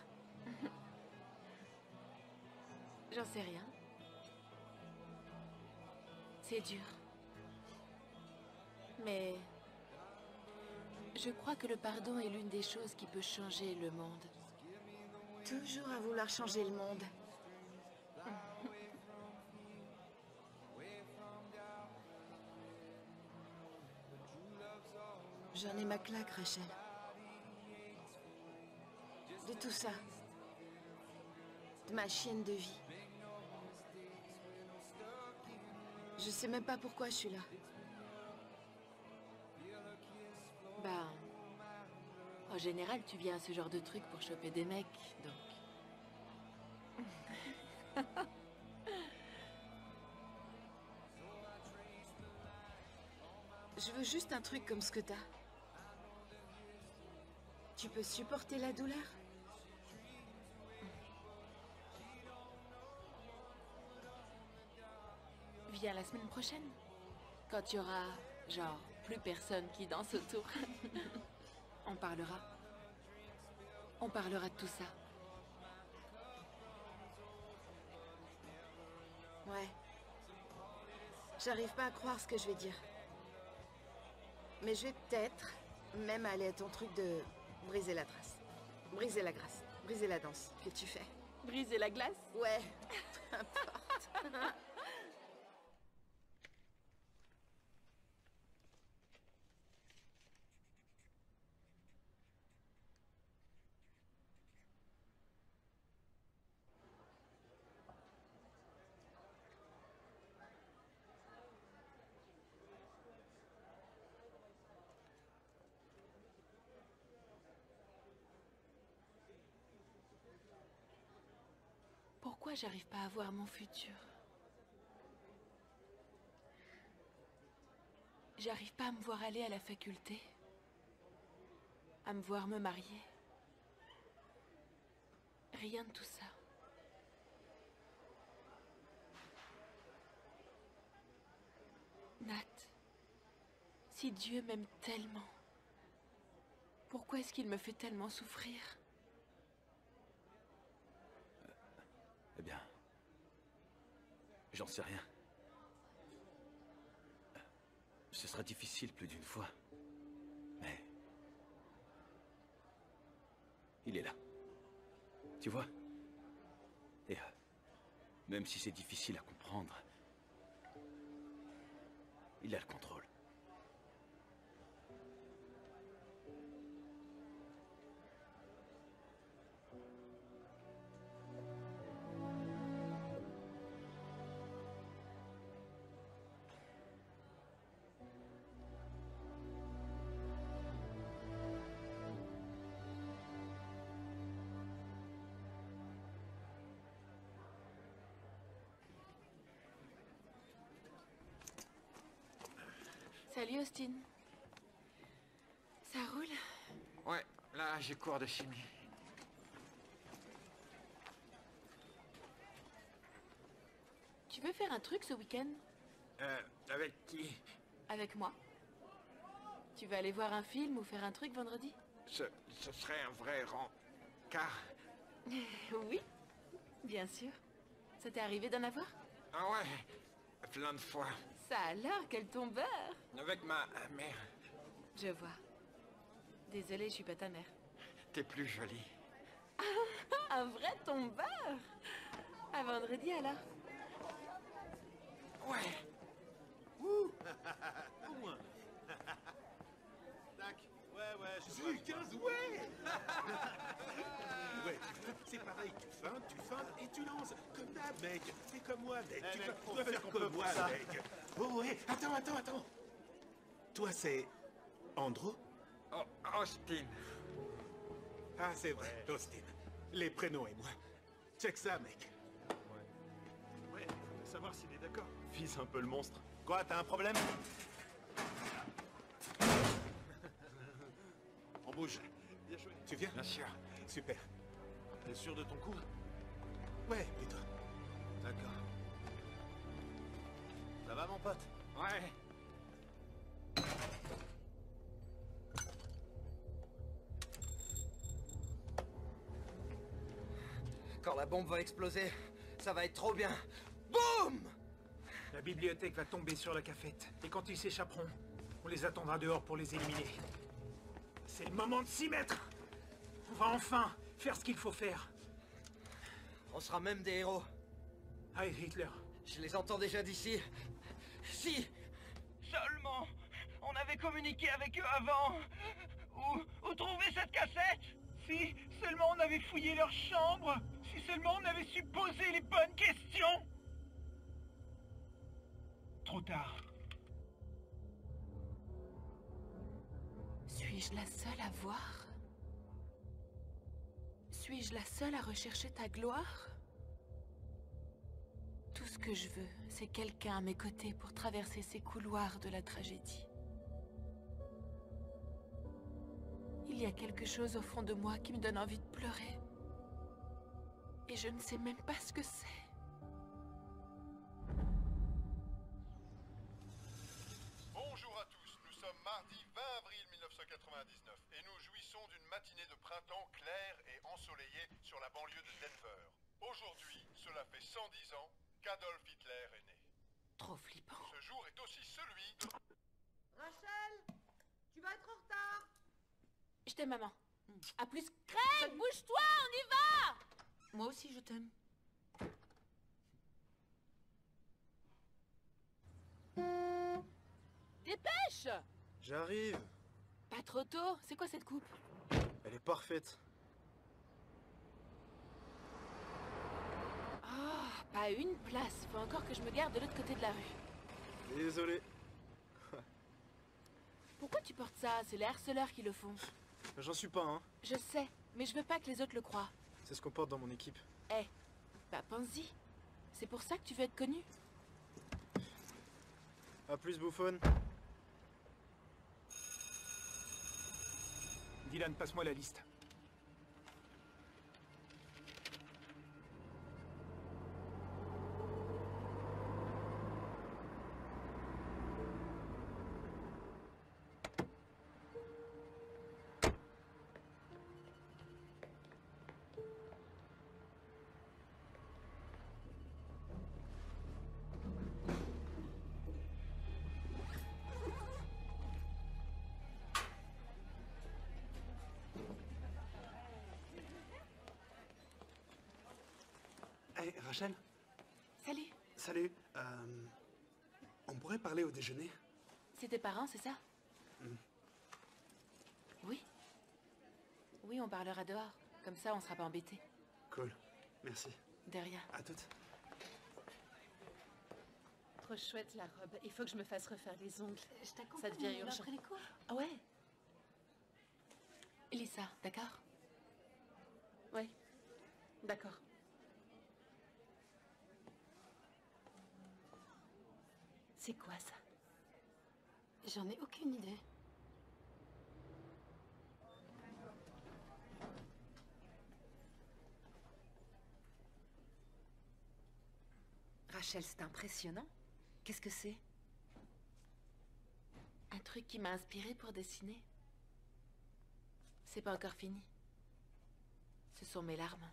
J'en sais rien. C'est dur. Mais je crois que le pardon est l'une des choses qui peut changer le monde. Toujours à vouloir changer le monde. J'en ai ma claque, Rachel. De tout ça. De ma chienne de vie. Je sais même pas pourquoi je suis là. Ben, en général, tu viens à ce genre de truc pour choper des mecs, donc... Je veux juste un truc comme ce que t'as. Tu peux supporter la douleur? Viens la semaine prochaine, quand il y aura, genre, plus personne qui danse autour. On parlera. On parlera de tout ça. Ouais. J'arrive pas à croire ce que je vais dire. Mais je vais peut-être même aller à ton truc de briser la trace. Briser la grâce. Briser la danse, qu'est-ce que tu fais? Briser la glace? Ouais, importe. Pourquoi j'arrive pas à voir mon futur? J'arrive pas à me voir aller à la faculté, à me voir me marier. Rien de tout ça. Nat, si Dieu m'aime tellement, pourquoi est-ce qu'il me fait tellement souffrir? Eh bien, j'en sais rien. Ce sera difficile plus d'une fois, mais il est là. Tu vois? Et même si c'est difficile à comprendre, il a le contrôle. Salut Austin. Ça roule? Ouais, là j'ai cours de chimie. Tu veux faire un truc ce week-end? Avec qui? Avec moi. Tu veux aller voir un film ou faire un truc vendredi? Ce serait un vrai rencard. Oui, bien sûr. Ça t'est arrivé d'en avoir? Ah ouais, plein de fois. Ça alors, quel tombeur! Avec ma mère. Je vois. Désolée, je suis pas ta mère. T'es plus jolie. Un vrai tombeur! À vendredi alors. Ouais. Ouh. Au moins. Tac. Ouais, je vois. 15, ouais. Ouais, c'est pareil, tu feintes et tu lances. Comme d'hab, mec. C'est comme moi, mec. Tu dois faire comme moi, mec. Oh, ouais, attends. Toi, c'est Andrew? Oh, Austin. Ah, c'est vrai, Austin. Les prénoms et moi. Check ça, mec. Ouais, faut savoir s'il est d'accord. Vise un peu le monstre. Quoi, t'as un problème? On bouge. Bien joué. Tu viens? Bien sûr. Super. T'es sûr de ton coup? Ouais, plutôt. D'accord. Ça va, mon pote? Ouais. Quand la bombe va exploser, ça va être trop bien. Boum! La bibliothèque va tomber sur la cafette. Et quand ils s'échapperont, on les attendra dehors pour les éliminer. C'est le moment de s'y mettre! On va enfin faire ce qu'il faut faire. On sera même des héros. Heil Hitler. Je les entends déjà d'ici. Si Seulement, on avait communiqué avec eux avant. Où trouver cette cassette? Si seulement on avait fouillé leur chambre. Si seulement on avait su poser les bonnes questions. Trop tard. Suis-je la seule à voir? Suis-je la seule à rechercher ta gloire? Tout ce que je veux, c'est quelqu'un à mes côtés pour traverser ces couloirs de la tragédie. Il y a quelque chose au fond de moi qui me donne envie de pleurer. Et je ne sais même pas ce que c'est. Bonjour à tous, nous sommes mardi 20 avril 1999 et nous jouissons d'une matinée de printemps claire et ensoleillée sur la banlieue de Denver. Aujourd'hui, cela fait 110 ans qu'Adolf Hitler est né. Trop flippant. Ce jour est aussi celui de... Rachel, tu vas être en retard. Je t'aime, maman. À plus, crème. Bouge-toi, on y va. Moi aussi, je t'aime. Dépêche. J'arrive. Pas trop tôt. C'est quoi cette coupe? Elle est parfaite. Ah, pas une place. Faut encore que je me garde de l'autre côté de la rue. Désolé. Pourquoi tu portes ça? C'est les harceleurs qui le font. J'en suis pas, hein. Je sais, mais je veux pas que les autres le croient. C'est ce qu'on porte dans mon équipe. Eh, bah pense-y. C'est pour ça que tu veux être connu. À plus, bouffonne. Dylan, passe-moi la liste. Hey, Rachel? Salut. Salut. On pourrait parler au déjeuner? C'est tes parents, c'est ça? Oui. Oui, on parlera dehors. Comme ça, on sera pas embêtés. Cool. Merci. De rien. À toutes. Trop chouette la robe. Il faut que je me fasse refaire les ongles. Je t'accompagne. Ça devient urgent. Après les cours. Ah ouais. Lisa, d'accord? Oui. D'accord. C'est quoi ça? J'en ai aucune idée. Rachel, c'est impressionnant. Qu'est-ce que c'est? Un truc qui m'a inspirée pour dessiner. C'est pas encore fini. Ce sont mes larmes.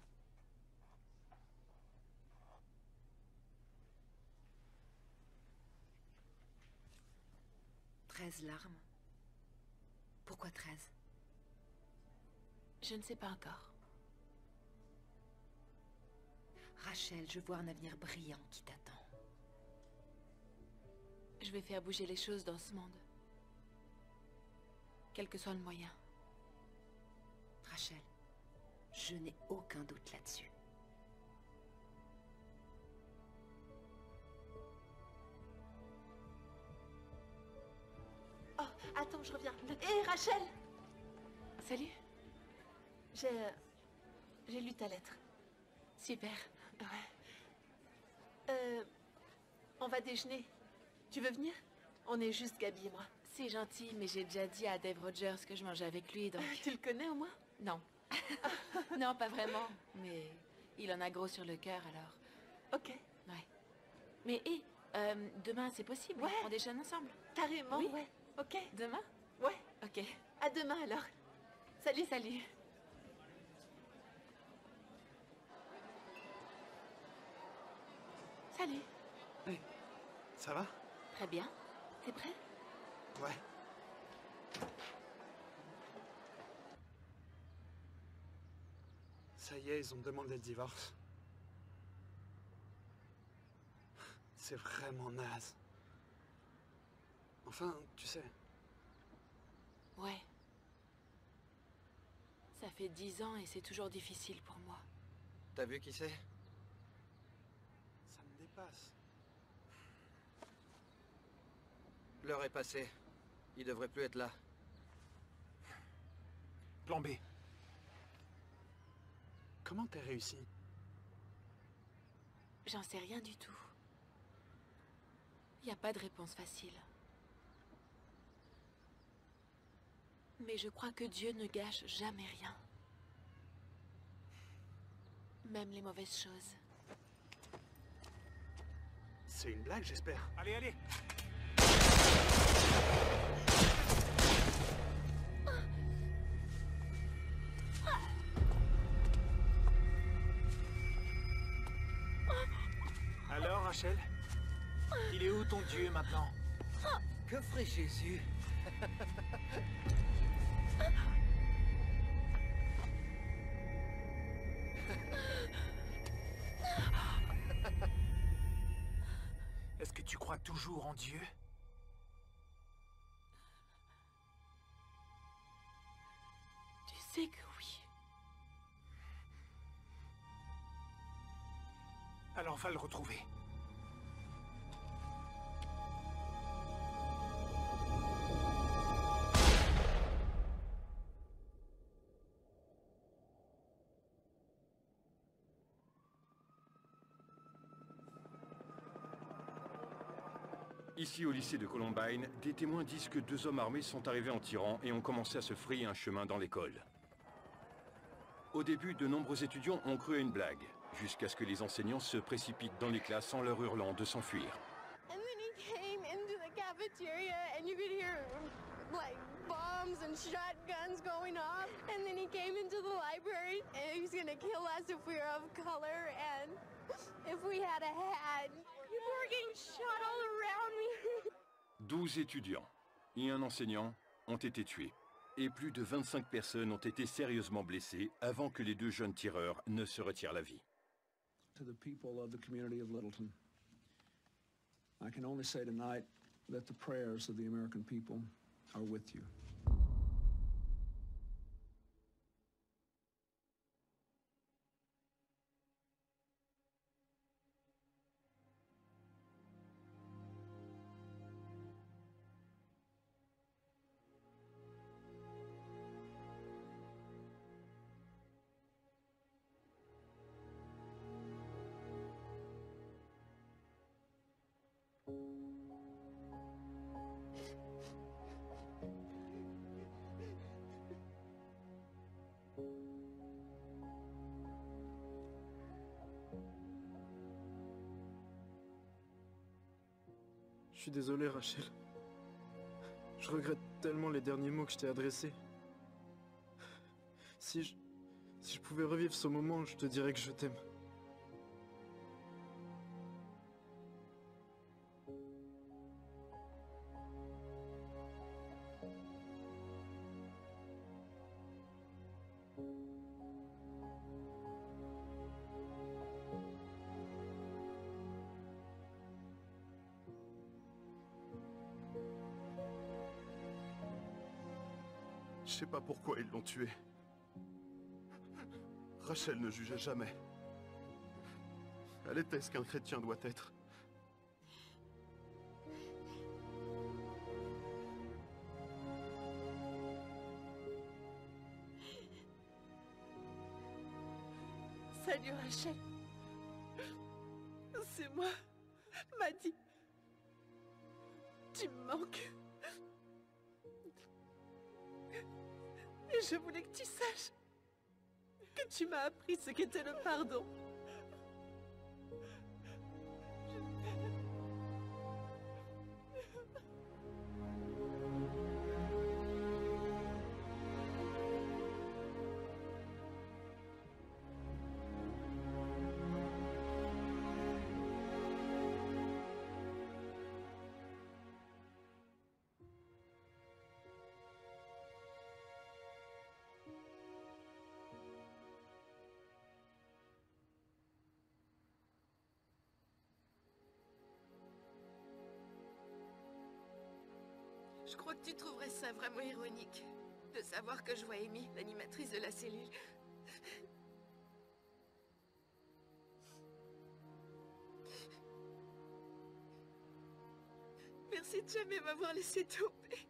« 13 larmes. Pourquoi 13? Je ne sais pas encore. Rachel, je vois un avenir brillant qui t'attend. Je vais faire bouger les choses dans ce monde. Quel que soit le moyen. Rachel, je n'ai aucun doute là-dessus. Oh, attends, je reviens. Hé, Rachel! Salut. J'ai lu ta lettre. Super. Ouais. On va déjeuner. Tu veux venir? On est juste Gabi et moi. C'est gentil, mais j'ai déjà dit à Dave Rogers que je mangeais avec lui, donc... Tu le connais au moins? Non. Non, pas vraiment. Mais il en a gros sur le cœur, alors... Ok. Ouais. Mais hé, demain, c'est possible? Ouais. On déjeune ensemble? Carrément, oui. ouais. Ok. Demain? Ouais. Ok. À demain, alors. Salut. Salut. Salut. Hey, ça va? Très bien. T'es prêt? Ouais. Ça y est, ils ont demandé le divorce. C'est vraiment naze. Enfin, tu sais. Ouais. Ça fait 10 ans et c'est toujours difficile pour moi. T'as vu qui c'est? Ça me dépasse. L'heure est passée. Il devrait plus être là. Plan B. Comment t'as réussi? J'en sais rien du tout. Y a pas de réponse facile. Mais je crois que Dieu ne gâche jamais rien. Même les mauvaises choses. C'est une blague, j'espère. Allez, allez! Alors, Rachel? Il est où ton Dieu maintenant? Que ferait Jésus? Est-ce que tu crois toujours en Dieu? Tu sais que oui. Alors va le retrouver. Ici, au lycée de Columbine, des témoins disent que 2 hommes armés sont arrivés en tirant et ont commencé à se frayer un chemin dans l'école. Au début, de nombreux étudiants ont cru à une blague, jusqu'à ce que les enseignants se précipitent dans les classes en leur hurlant de s'enfuir. And then he came into the cafeteria and you could hear like bombs and shotguns going off. And then he came into the library and he was gonna kill us if we were of color and if we had a hat. People were getting shot all around me. 12 étudiants et un enseignant ont été tués. Et plus de 25 personnes ont été sérieusement blessées avant que les 2 jeunes tireurs ne se retirent la vie. To the people of the community of Littleton, I can only say tonight that the prayers of the American people are with you. Je suis désolé, Rachel. Je regrette tellement les derniers mots que je t'ai adressés. Si je pouvais revivre ce moment, je te dirais que je t'aime. Je sais pas pourquoi ils l'ont tué. Rachel ne jugeait jamais. Elle était ce qu'un chrétien doit être. Salut Rachel. C'est moi, Maddie. Tu me manques. Et je voulais que tu saches que tu m'as appris ce qu'était le pardon. Je crois que tu trouverais ça vraiment ironique, de savoir que je vois Amy, l'animatrice de la cellule. Merci de jamais m'avoir laissé tomber.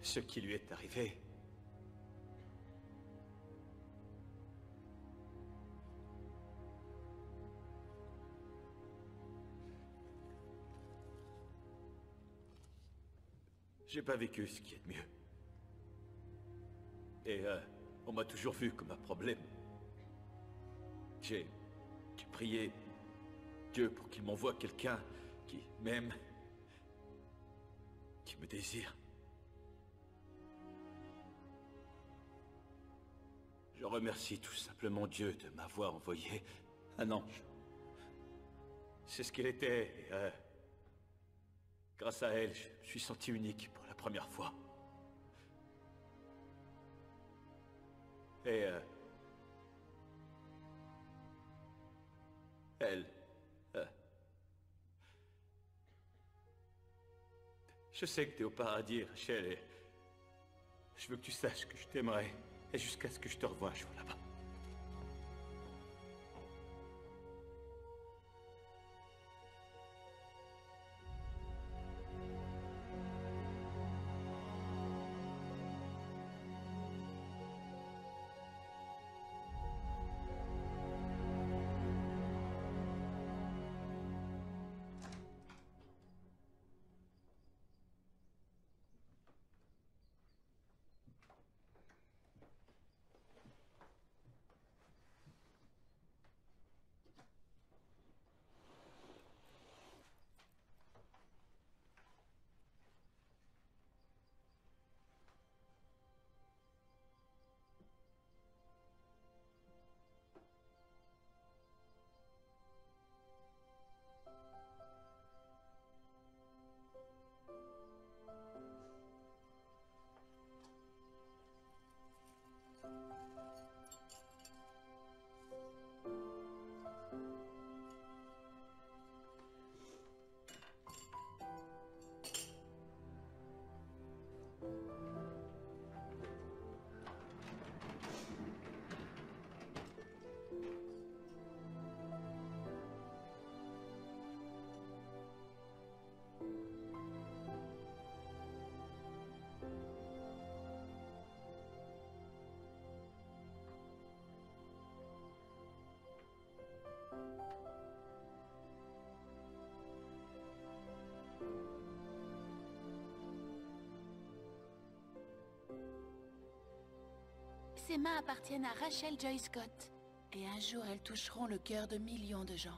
Ce qui lui est arrivé. J'ai pas vécu ce qui est de mieux. Et on m'a toujours vu comme un problème. J'ai prié Dieu pour qu'il m'envoie quelqu'un qui m'aime, qui me désire. Je remercie tout simplement Dieu de m'avoir envoyé un ange. C'est ce qu'il était. Et, grâce à elle, je me suis senti unique pour la première fois. Et elle... je sais que t'es au paradis, Rachel, et je veux que tu saches que je t'aimerai, et jusqu'à ce que je te revoie un jour là-bas. Ces mains appartiennent à Rachel Joy Scott. Et un jour, elles toucheront le cœur de millions de gens.